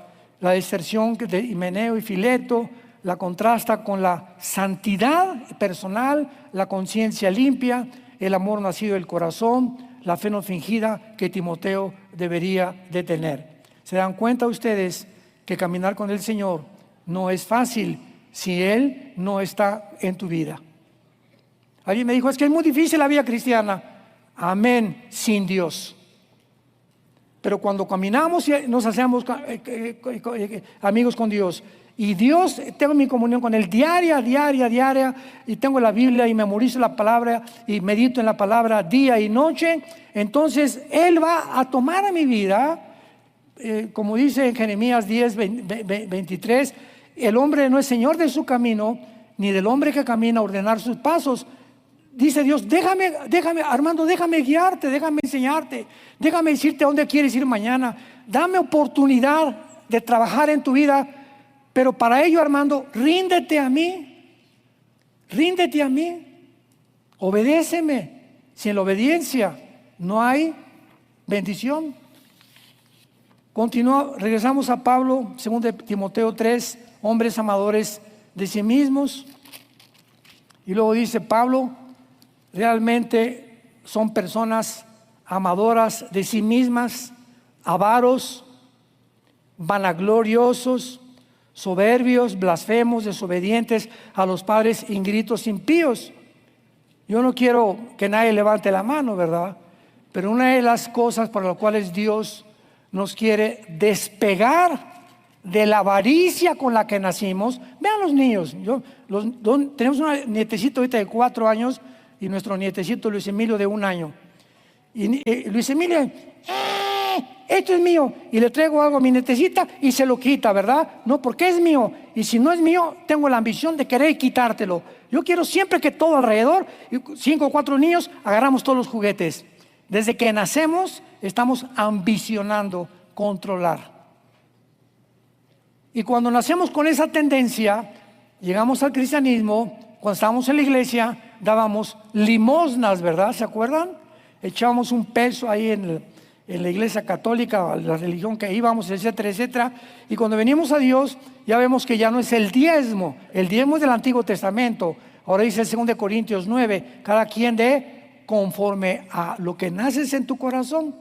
La deserción de Himeneo y Fileto la contrasta con la santidad personal, la conciencia limpia, el amor nacido del corazón, la fe no fingida que Timoteo debería de tener. ¿Se dan cuenta ustedes que caminar con el Señor no es fácil si Él no está en tu vida? Alguien me dijo, es que es muy difícil la vida cristiana. Amén, sin Dios. Pero cuando caminamos y nos hacemos amigos con Dios, y Dios, tengo mi comunión con Él diaria, y tengo la Biblia y memorizo la palabra y medito en la palabra día y noche, entonces Él va a tomar a mi vida, como dice en Jeremías 10, 23, el hombre no es señor de su camino, ni del hombre que camina a ordenar sus pasos. Dice Dios, déjame, Armando, déjame guiarte, déjame enseñarte, déjame decirte a dónde quieres ir mañana. Dame oportunidad de trabajar en tu vida, pero para ello, Armando, ríndete a mí, obedéceme. Si en la obediencia no hay bendición. Regresamos a Pablo, 2 Timoteo 3, hombres amadores de sí mismos. Y luego dice Pablo, realmente son personas amadoras de sí mismas, avaros, vanagloriosos, soberbios, blasfemos, desobedientes a los padres, ingratos, impíos. Yo no quiero que nadie levante la mano, ¿verdad? Pero una de las cosas por las cuales Dios nos quiere despegar de la avaricia con la que nacimos. Vean los niños. Tenemos un nietecito ahorita de 4 años y nuestro nietecito Luis Emilio de 1 año. Y Luis Emilio, esto es mío, y le traigo algo a mi nietecita y se lo quita, ¿verdad? No, porque es mío, y si no es mío, tengo la ambición de querer quitártelo. Yo quiero siempre que todo alrededor, 5 o 4 niños, agarramos todos los juguetes. Desde que nacemos, estamos ambicionando controlar. Y cuando nacemos con esa tendencia, llegamos al cristianismo, cuando estábamos en la iglesia, dábamos limosnas, ¿verdad? ¿Se acuerdan? Echábamos un peso ahí en la iglesia católica, la religión que íbamos, etcétera, etcétera. Y cuando venimos a Dios, ya vemos que ya no es el diezmo es del Antiguo Testamento. Ahora dice el 2 Corintios 9, cada quien dé conforme a lo que naces en tu corazón.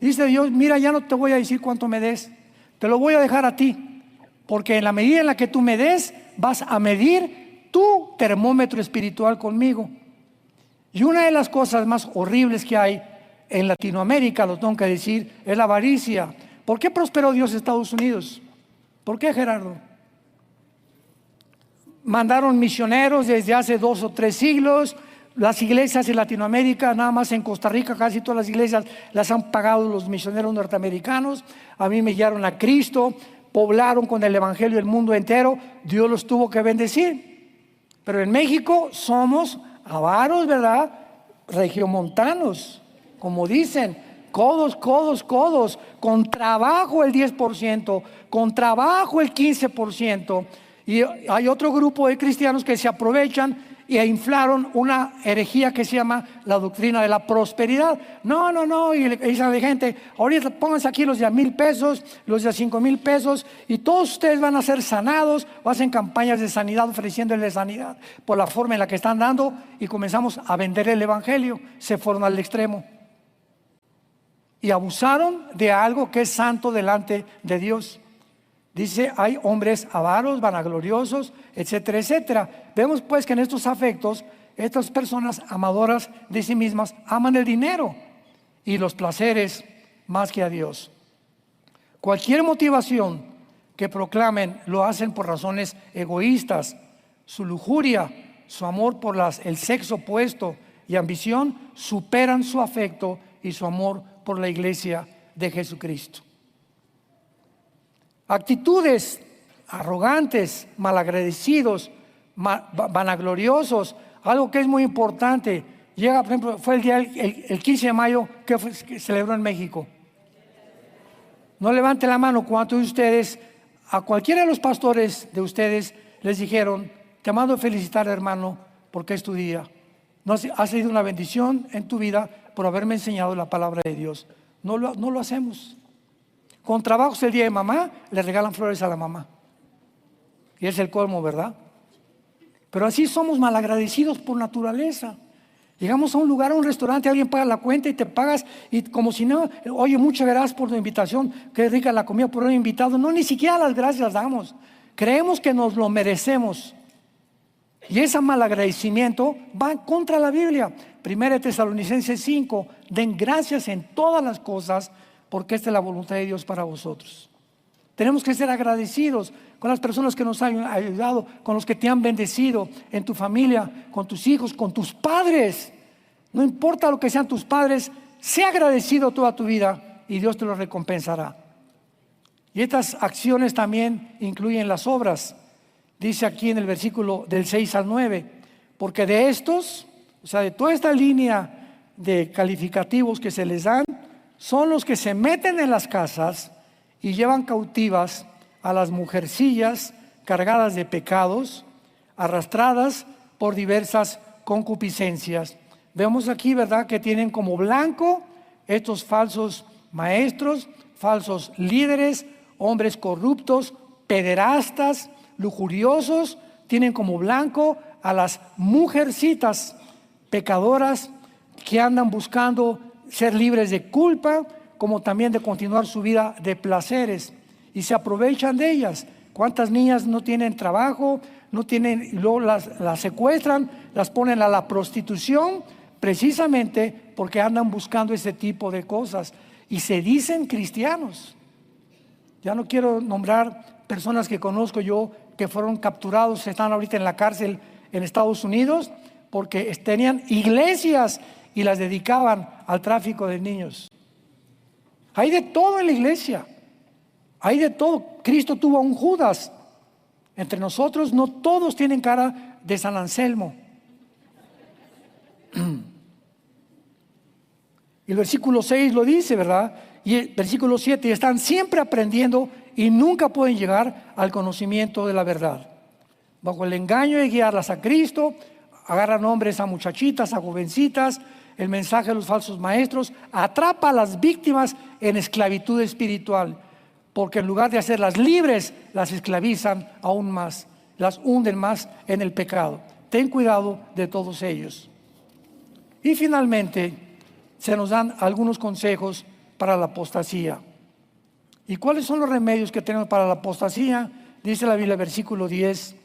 Dice Dios, mira, ya no te voy a decir cuánto me des, te lo voy a dejar a ti. porque en la medida en la que tú me des, vas a medir tu termómetro espiritual conmigo. Y una de las cosas más horribles que hay en Latinoamérica, lo tengo que decir, es la avaricia. ¿Por qué prosperó Dios en Estados Unidos? ¿Por qué, Gerardo? Mandaron misioneros desde hace 2 o 3 siglos. Las iglesias en Latinoamérica, nada más en Costa Rica, casi todas las iglesias las han pagado los misioneros norteamericanos. A mí me guiaron a Cristo, poblaron con el evangelio el mundo entero. Dios los tuvo que bendecir. Pero en México somos avaros, ¿verdad? Regiomontanos, como dicen, codos, codos, codos, con trabajo el 10%, con trabajo el 15%. Y hay otro grupo de cristianos que se aprovechan e inflaron una herejía que se llama la doctrina de la prosperidad. No, y dicen a la gente, ahorita pónganse aquí los de $1,000, los de $5,000, y todos ustedes van a ser sanados, o hacen campañas de sanidad ofreciéndoles sanidad por la forma en la que están dando, y comenzamos a vender el evangelio. Se fueron al extremo y abusaron de algo que es santo delante de Dios. Dice, hay hombres avaros, vanagloriosos, etcétera, etcétera. Vemos pues que en estos afectos, estas personas amadoras de sí mismas aman el dinero y los placeres más que a Dios. Cualquier motivación que proclamen lo hacen por razones egoístas. Su lujuria, su amor por el sexo opuesto y ambición superan su afecto y su amor por la iglesia de Jesucristo. Actitudes arrogantes, malagradecidos, vanagloriosos, algo que es muy importante. Llega, por ejemplo, fue el día el 15 de mayo que celebró en México. No levante la mano cuántos de ustedes, a cualquiera de los pastores de ustedes les dijeron, te mando a felicitar, hermano, porque es tu día. No ha sido una bendición en tu vida por haberme enseñado la palabra de Dios. No lo hacemos. Con trabajos el día de mamá, le regalan flores a la mamá. Y es el colmo, ¿verdad? Pero así somos malagradecidos por naturaleza. Llegamos a un lugar, a un restaurante, alguien paga la cuenta y te pagas, y como si no, oye, muchas gracias por tu invitación, qué rica la comida por haber invitado. No, ni siquiera las gracias damos. Creemos que nos lo merecemos. Y ese malagradecimiento va contra la Biblia. 1 Tesalonicenses 5, den gracias en todas las cosas, porque esta es la voluntad de Dios para vosotros. Tenemos que ser agradecidos con las personas que nos han ayudado, con los que te han bendecido, en tu familia, con tus hijos, con tus padres. No importa lo que sean tus padres, sé agradecido toda tu vida y Dios te lo recompensará. Y estas acciones también incluyen las obras. Dice aquí en el versículo del 6 al 9, porque de estos, o sea, de toda esta línea de calificativos que se les dan, son los que se meten en las casas y llevan cautivas a las mujercillas cargadas de pecados, arrastradas por diversas concupiscencias. Vemos aquí, ¿verdad?, que tienen como blanco estos falsos maestros, falsos líderes, hombres corruptos, pederastas, lujuriosos. Tienen como blanco a las mujercitas pecadoras que andan buscando ser libres de culpa, como también de continuar su vida de placeres, y se aprovechan de ellas. ¿Cuántas niñas no tienen trabajo, no tienen, y luego las secuestran, las ponen a la prostitución, precisamente porque andan buscando ese tipo de cosas y se dicen cristianos? Ya no quiero nombrar personas que conozco yo que fueron capturados, están ahorita en la cárcel en Estados Unidos porque tenían iglesias y las dedicaban al tráfico de niños. Hay de todo en la iglesia, hay de todo. Cristo tuvo a un Judas. Entre nosotros no todos tienen cara de San Anselmo. Y el versículo 6 lo dice, ¿verdad? Y el versículo 7, están siempre aprendiendo y nunca pueden llegar al conocimiento de la verdad. Bajo el engaño de guiarlas a Cristo, agarran hombres a muchachitas, a jovencitas. El mensaje de los falsos maestros atrapa a las víctimas en esclavitud espiritual, porque en lugar de hacerlas libres, las esclavizan aún más, las hunden más en el pecado. Ten cuidado de todos ellos. Y finalmente, se nos dan algunos consejos para la apostasía. ¿Y cuáles son los remedios que tenemos para la apostasía? Dice la Biblia, versículo 10,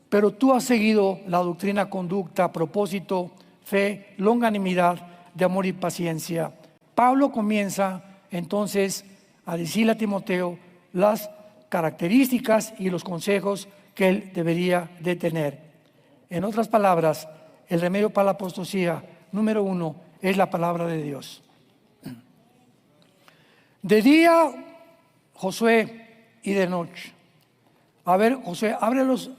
pero tú has seguido la doctrina, conducta, propósito, fe, longanimidad, de amor y paciencia. Pablo comienza entonces a decirle a Timoteo las características y los consejos que él debería de tener. En otras palabras, el remedio para la apostasía, número 1, es la palabra de Dios. De día, Josué, y de noche. A ver, Josué, abre los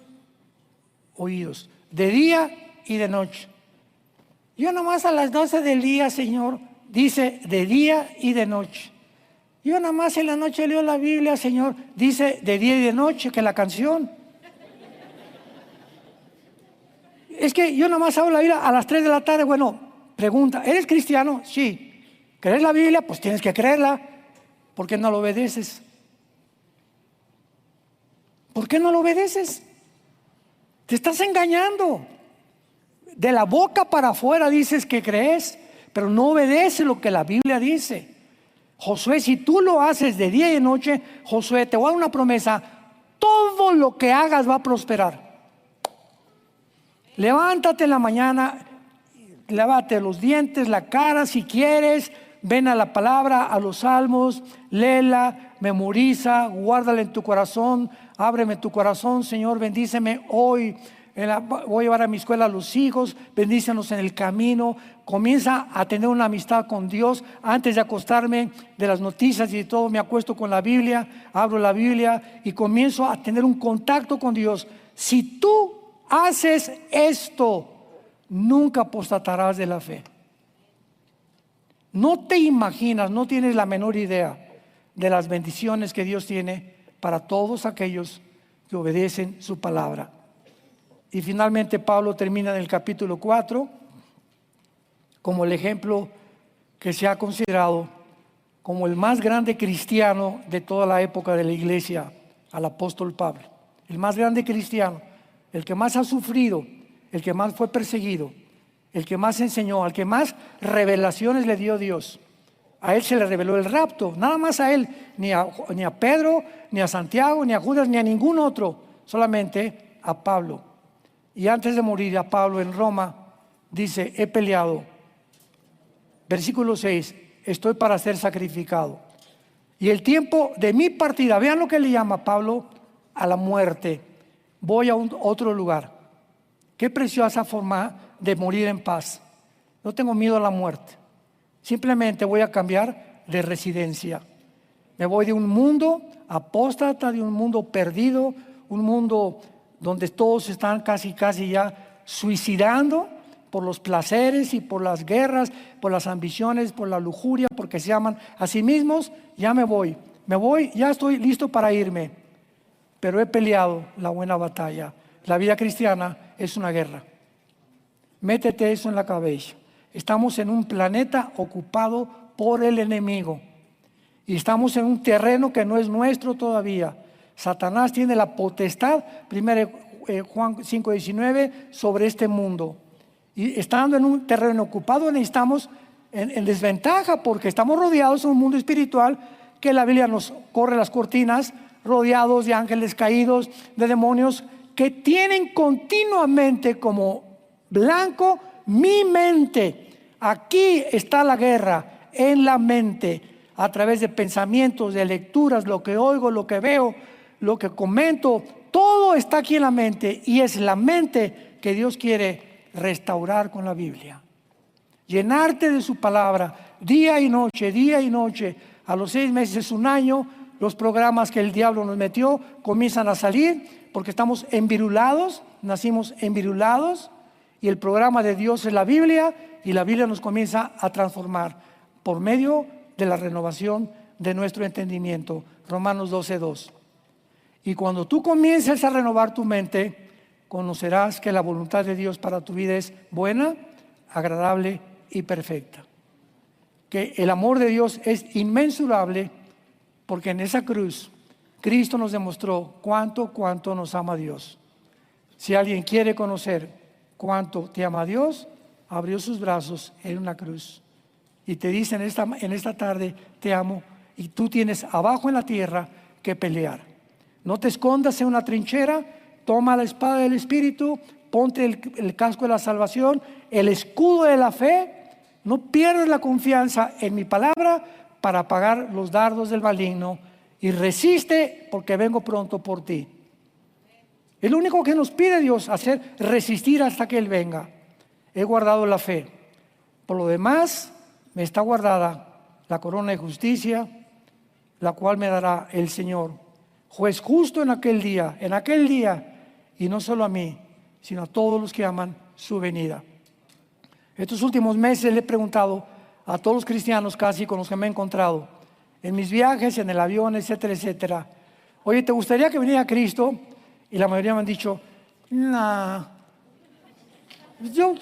oídos. De día y de noche. Yo nomás a las 12 del día, Señor, dice de día y de noche. Yo nomás en la noche leo la Biblia, Señor, dice de día y de noche, que la canción. Es que yo nomás hablo la Biblia a las 3 de la tarde. Bueno, pregunta, ¿eres cristiano? Sí. ¿Crees la Biblia? Pues tienes que creerla. ¿Por qué no lo obedeces? ¿Por qué no lo obedeces? Te estás engañando. De la boca para afuera dices que crees, pero no obedeces lo que la Biblia dice. Josué, si tú lo haces de día y de noche, Josué, te voy a dar una promesa: todo lo que hagas va a prosperar. Levántate en la mañana, lávate los dientes, la cara si quieres, ven a la palabra, a los salmos, léela, memoriza, guárdala en tu corazón, ábreme tu corazón, Señor, bendíceme hoy. Voy a llevar a mi escuela a los hijos, bendícenos en el camino. Comienza a tener una amistad con Dios. Antes de acostarme de las noticias y de todo, me acuesto con la Biblia, abro la Biblia y comienzo a tener un contacto con Dios. Si tú haces esto, nunca apostatarás de la fe. No te imaginas, no tienes la menor idea de las bendiciones que Dios tiene para todos aquellos que obedecen su palabra. Y finalmente Pablo termina en el capítulo 4 como el ejemplo que se ha considerado como el más grande cristiano de toda la época de la iglesia, al apóstol Pablo. El más grande cristiano, el que más ha sufrido, el que más fue perseguido, el que más enseñó, al que más revelaciones le dio Dios. A él se le reveló el rapto, nada más a él, ni a Pedro, ni a Santiago, ni a Judas, ni a ningún otro, solamente a Pablo. Y antes de morir a Pablo en Roma, dice, he peleado. Versículo 6, estoy para ser sacrificado. Y el tiempo de mi partida, vean lo que le llama Pablo a la muerte. Voy a otro lugar. Qué preciosa forma de morir en paz. No tengo miedo a la muerte. Simplemente voy a cambiar de residencia. Me voy de un mundo apóstata, de un mundo perdido, un mundo donde todos están casi ya suicidando por los placeres y por las guerras, por las ambiciones, por la lujuria, porque se aman a sí mismos. Ya me voy, ya estoy listo para irme, pero he peleado la buena batalla. La vida cristiana es una guerra. Métete eso en la cabeza. Estamos en un planeta ocupado por el enemigo y estamos en un terreno que no es nuestro todavía. Satanás tiene la potestad, 1 Juan 5:19, sobre este mundo. Y estando en un terreno ocupado, estamos en desventaja porque estamos rodeados de un mundo espiritual que la Biblia nos corre las cortinas, rodeados de ángeles caídos, de demonios que tienen continuamente como blanco mi mente. Aquí está la guerra, en la mente, a través de pensamientos, de lecturas, lo que oigo, lo que veo, lo que comento, todo está aquí en la mente y es la mente que Dios quiere restaurar con la Biblia. Llenarte de su palabra día y noche. A los 6 meses, 1 año, los programas que el diablo nos metió comienzan a salir porque estamos envirulados, nacimos envirulados y el programa de Dios es la Biblia y la Biblia nos comienza a transformar por medio de la renovación de nuestro entendimiento. Romanos 12:2. Y cuando tú comiences a renovar tu mente, conocerás que la voluntad de Dios para tu vida es buena, agradable y perfecta. Que el amor de Dios es inmensurable porque en esa cruz Cristo nos demostró cuánto nos ama Dios. Si alguien quiere conocer cuánto te ama Dios, abrió sus brazos en una cruz y te dice en esta tarde, te amo, y tú tienes abajo en la tierra que pelear. No te escondas en una trinchera, toma la espada del Espíritu, ponte el casco de la salvación, el escudo de la fe. No pierdas la confianza en mi palabra para apagar los dardos del maligno, y resiste porque vengo pronto por ti. Es lo único que nos pide Dios, hacer resistir hasta que Él venga. He guardado la fe. Por lo demás, me está guardada la corona de justicia, la cual me dará el Señor, juez justo en aquel día, y no solo a mí, sino a todos los que aman su venida. Estos últimos meses le he preguntado a todos los cristianos casi con los que me he encontrado, en mis viajes, en el avión, etcétera, etcétera: oye, ¿te gustaría que viniera Cristo? Y la mayoría me han dicho: no, yo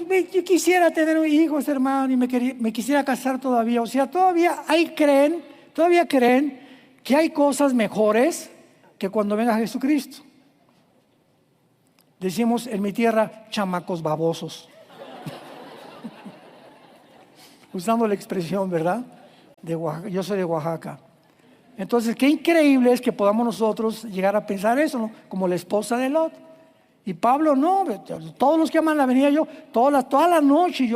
quisiera tener hijos, hermano, y me quisiera casar todavía. O sea, todavía creen que hay cosas mejores que cuando venga Jesucristo. Decimos en mi tierra, chamacos babosos. Usando la expresión, ¿verdad? De Oaxaca. Yo soy de Oaxaca. Entonces, qué increíble es que podamos nosotros llegar a pensar eso, ¿no? Como la esposa de Lot. Y Pablo no, todos los que aman la venida, yo toda la noche,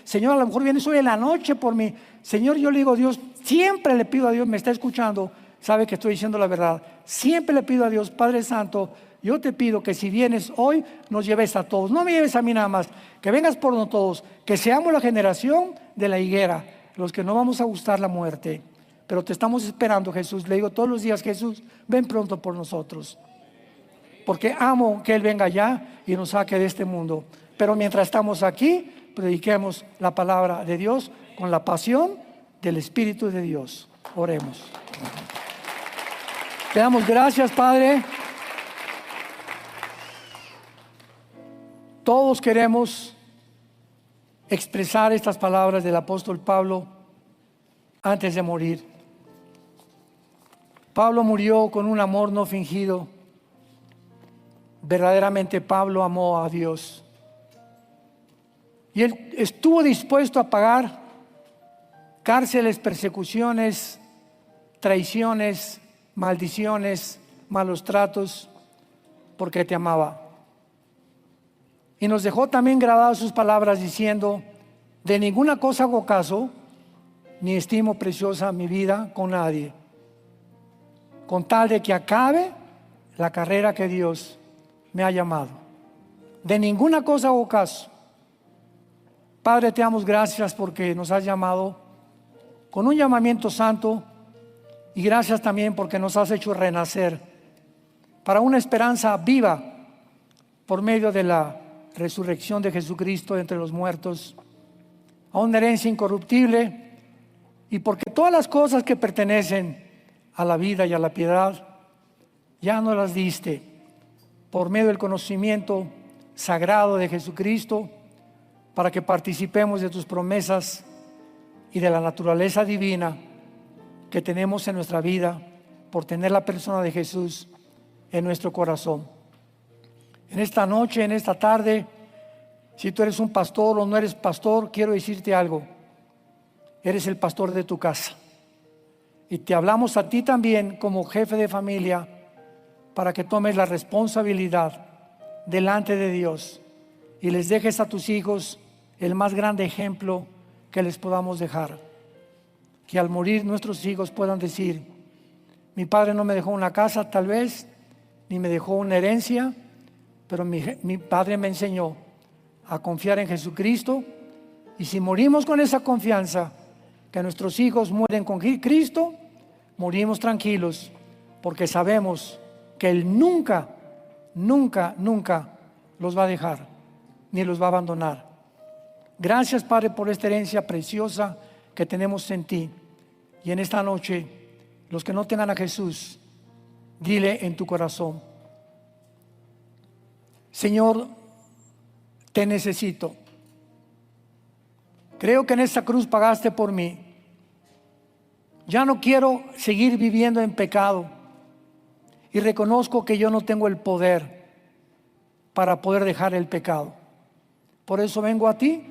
Señor, a lo mejor vienes hoy en la noche por mí. Señor, yo le digo a Dios, siempre le pido a Dios, me está escuchando, sabe que estoy diciendo la verdad. Siempre le pido a Dios, Padre Santo, yo te pido que si vienes hoy, nos lleves a todos. No me lleves a mí nada más, que vengas por nosotros todos, que seamos la generación de la higuera, los que no vamos a gustar la muerte. Pero te estamos esperando, Jesús. Le digo todos los días: Jesús, ven pronto por nosotros. Porque amo que Él venga ya y nos saque de este mundo. Pero mientras estamos aquí, prediquemos la palabra de Dios con la pasión del Espíritu de Dios. Oremos. Te damos gracias, Padre. Todos queremos expresar estas palabras del apóstol Pablo antes de morir. Pablo murió con un amor no fingido. Verdaderamente Pablo amó a Dios. Y él estuvo dispuesto a pagar cárceles, persecuciones, traiciones, maldiciones, malos tratos, porque te amaba. Y nos dejó también grabadas sus palabras diciendo: de ninguna cosa hago caso, ni estimo preciosa mi vida con nadie, con tal de que acabe la carrera que Dios me ha llamado. De ninguna cosa hago caso. Padre, te damos gracias porque nos has llamado con un llamamiento santo, y gracias también porque nos has hecho renacer para una esperanza viva por medio de la resurrección de Jesucristo de entre los muertos, a una herencia incorruptible, y porque todas las cosas que pertenecen a la vida y a la piedad ya nos las diste por medio del conocimiento sagrado de Jesucristo, para que participemos de tus promesas y de la naturaleza divina que tenemos en nuestra vida por tener la persona de Jesús en nuestro corazón. En esta noche, en esta tarde, si tú eres un pastor o no eres pastor, quiero decirte algo: eres el pastor de tu casa, y te hablamos a ti también como jefe de familia para que tomes la responsabilidad delante de Dios y les dejes a tus hijos el más grande ejemplo que les podamos dejar. Que al morir nuestros hijos puedan decir: mi padre no me dejó una casa tal vez, ni me dejó una herencia, pero mi padre me enseñó a confiar en Jesucristo, y si morimos con esa confianza, que nuestros hijos mueren con Cristo, morimos tranquilos, porque sabemos que Él nunca, nunca, nunca los va a dejar, ni los va a abandonar. Gracias, Padre, por esta herencia preciosa que tenemos en ti. Y en esta noche, los que no tengan a Jesús, dile en tu corazón: Señor, te necesito. Creo que en esta cruz pagaste por mí. Ya no quiero seguir viviendo en pecado, y reconozco que yo no tengo el poder para poder dejar el pecado. Por eso vengo a ti,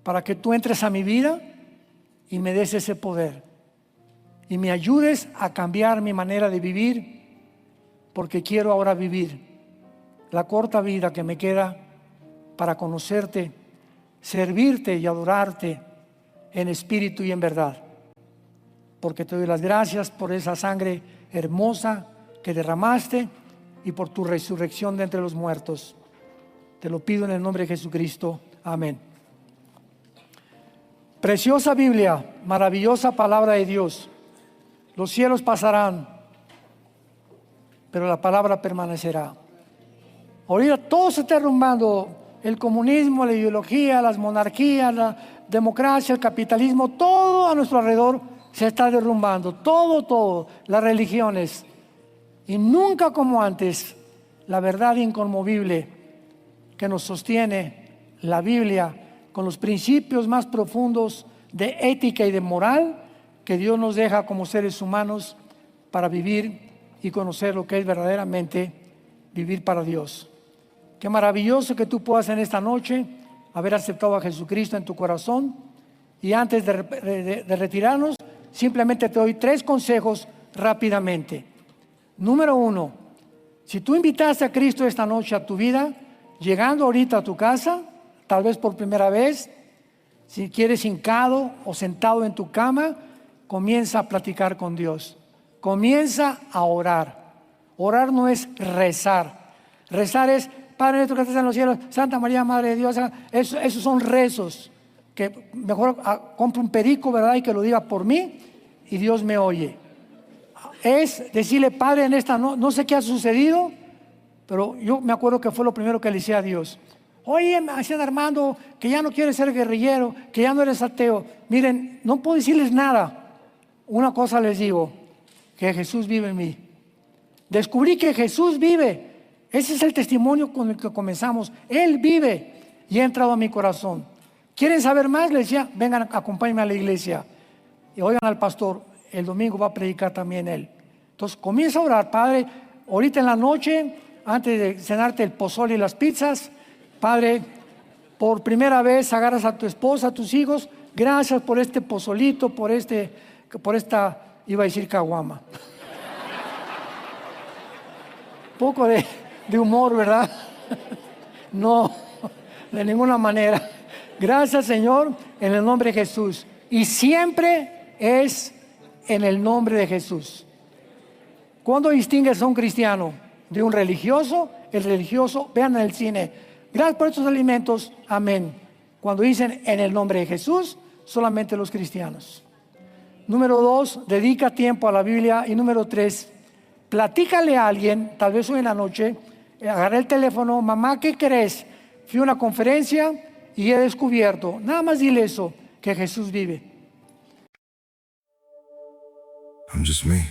para que tú entres a mi vida y me des ese poder y me ayudes a cambiar mi manera de vivir porque quiero ahora vivir la corta vida que me queda para conocerte, servirte y adorarte en espíritu y en verdad. Porque te doy las gracias por esa sangre hermosa que derramaste y por tu resurrección de entre los muertos. Te lo pido en el nombre de Jesucristo. Amén. Preciosa Biblia, maravillosa palabra de Dios. Los cielos pasarán, pero la palabra permanecerá. Ahorita todo se está derrumbando: el comunismo, la ideología, las monarquías, la democracia, el capitalismo, todo a nuestro alrededor se está derrumbando, todo, las religiones. Y nunca como antes, la verdad inconmovible que nos sostiene, la Biblia, con los principios más profundos de ética y de moral que Dios nos deja como seres humanos para vivir y conocer lo que es verdaderamente vivir para Dios. Qué maravilloso que tú puedas en esta noche haber aceptado a Jesucristo en tu corazón. Y antes de retirarnos, simplemente te doy 3 consejos rápidamente. Número 1, si tú invitaste a Cristo esta noche a tu vida, llegando ahorita a tu casa, tal vez por primera vez, si quieres hincado o sentado en tu cama, comienza a platicar con Dios. Comienza a orar. Orar no es rezar. Rezar es: Padre nuestro que estás en los cielos, Santa María, Madre de Dios. Esos son rezos. Que mejor compro un perico, ¿verdad? Y que lo diga por mí y Dios me oye. Es decirle: Padre, en esta no sé qué ha sucedido, pero yo me acuerdo que fue lo primero que le decía a Dios. Oye, me decían: Armando, que ya no quieres ser guerrillero, que ya no eres ateo. Miren, no puedo decirles nada. Una cosa les digo: que Jesús vive en mí. Descubrí que Jesús vive. Ese es el testimonio con el que comenzamos. Él vive y ha entrado a mi corazón. ¿Quieren saber más? Les decía: vengan, acompáñenme a la iglesia y oigan al pastor. El domingo va a predicar también él. Entonces comienza a orar: Padre, ahorita en la noche, antes de cenarte el pozole y las pizzas, Padre, por primera vez agarras a tu esposa, a tus hijos. Gracias por este pozolito, por esta, iba a decir caguama. Poco de humor, ¿verdad? No, de ninguna manera. Gracias, Señor, en el nombre de Jesús. Y siempre es en el nombre de Jesús. ¿Cuándo distingues a un cristiano de un religioso? El religioso, vean en el cine: gracias por estos alimentos, amén. Cuando dicen en el nombre de Jesús, solamente los cristianos. Número 2, dedica tiempo a la Biblia. Y número 3, platícale a alguien, tal vez hoy en la noche, agarré el teléfono: mamá, ¿qué crees? Fui a una conferencia y he descubierto, nada más dile eso, que Jesús vive. I'm just me,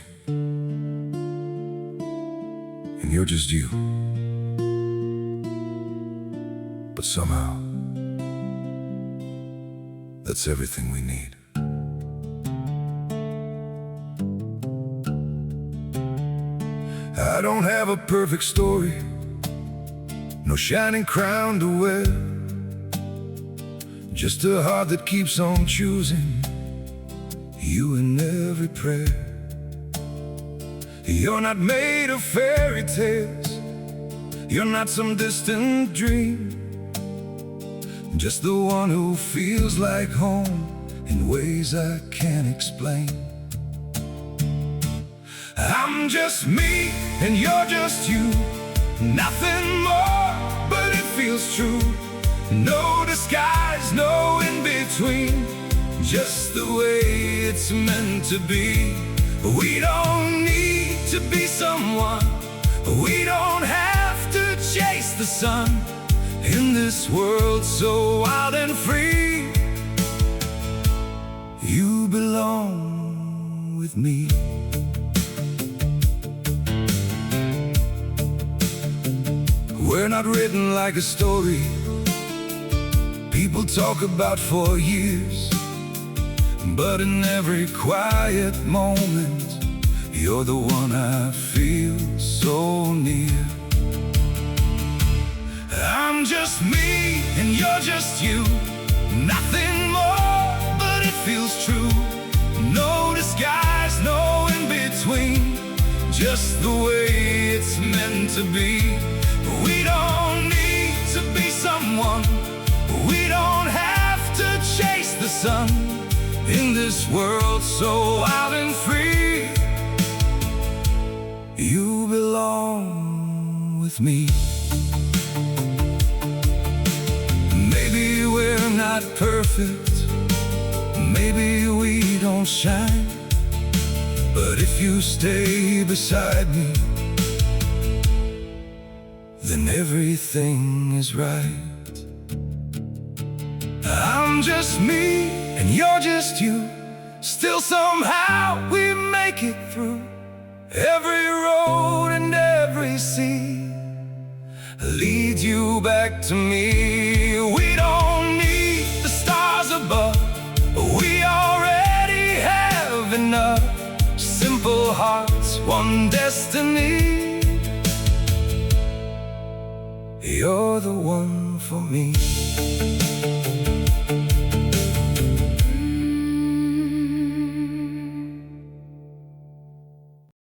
and you're just you. But somehow, that's everything we need. I don't have a perfect story, no shining crown to wear, just a heart that keeps on choosing you in every prayer. You're not made of fairy tales, you're not some distant dream, just the one who feels like home in ways I can't explain. I'm just me and you're just you, nothing more, but it feels true. No disguise, no in between, just the way it's meant to be. We don't need to be someone, we don't have to chase the sun. In this world so wild and free, you belong with me. We're not written like a story people talk about for years, but in every quiet moment, you're the one I feel so near. I'm just me and you're just you, nothing more, but it feels true. No disguise, no in between, just the way it's meant to be. We don't need to be someone. We don't have to chase the sun. In this world so wild and free, you belong with me. Maybe we're not perfect, maybe we don't shine, but if you stay beside me, then everything is right. I'm just me and you're just you. Still somehow we make it through. Every road and every sea leads you back to me. We don't need the stars above, we already have enough. Simple hearts, one destiny. You're the one for me.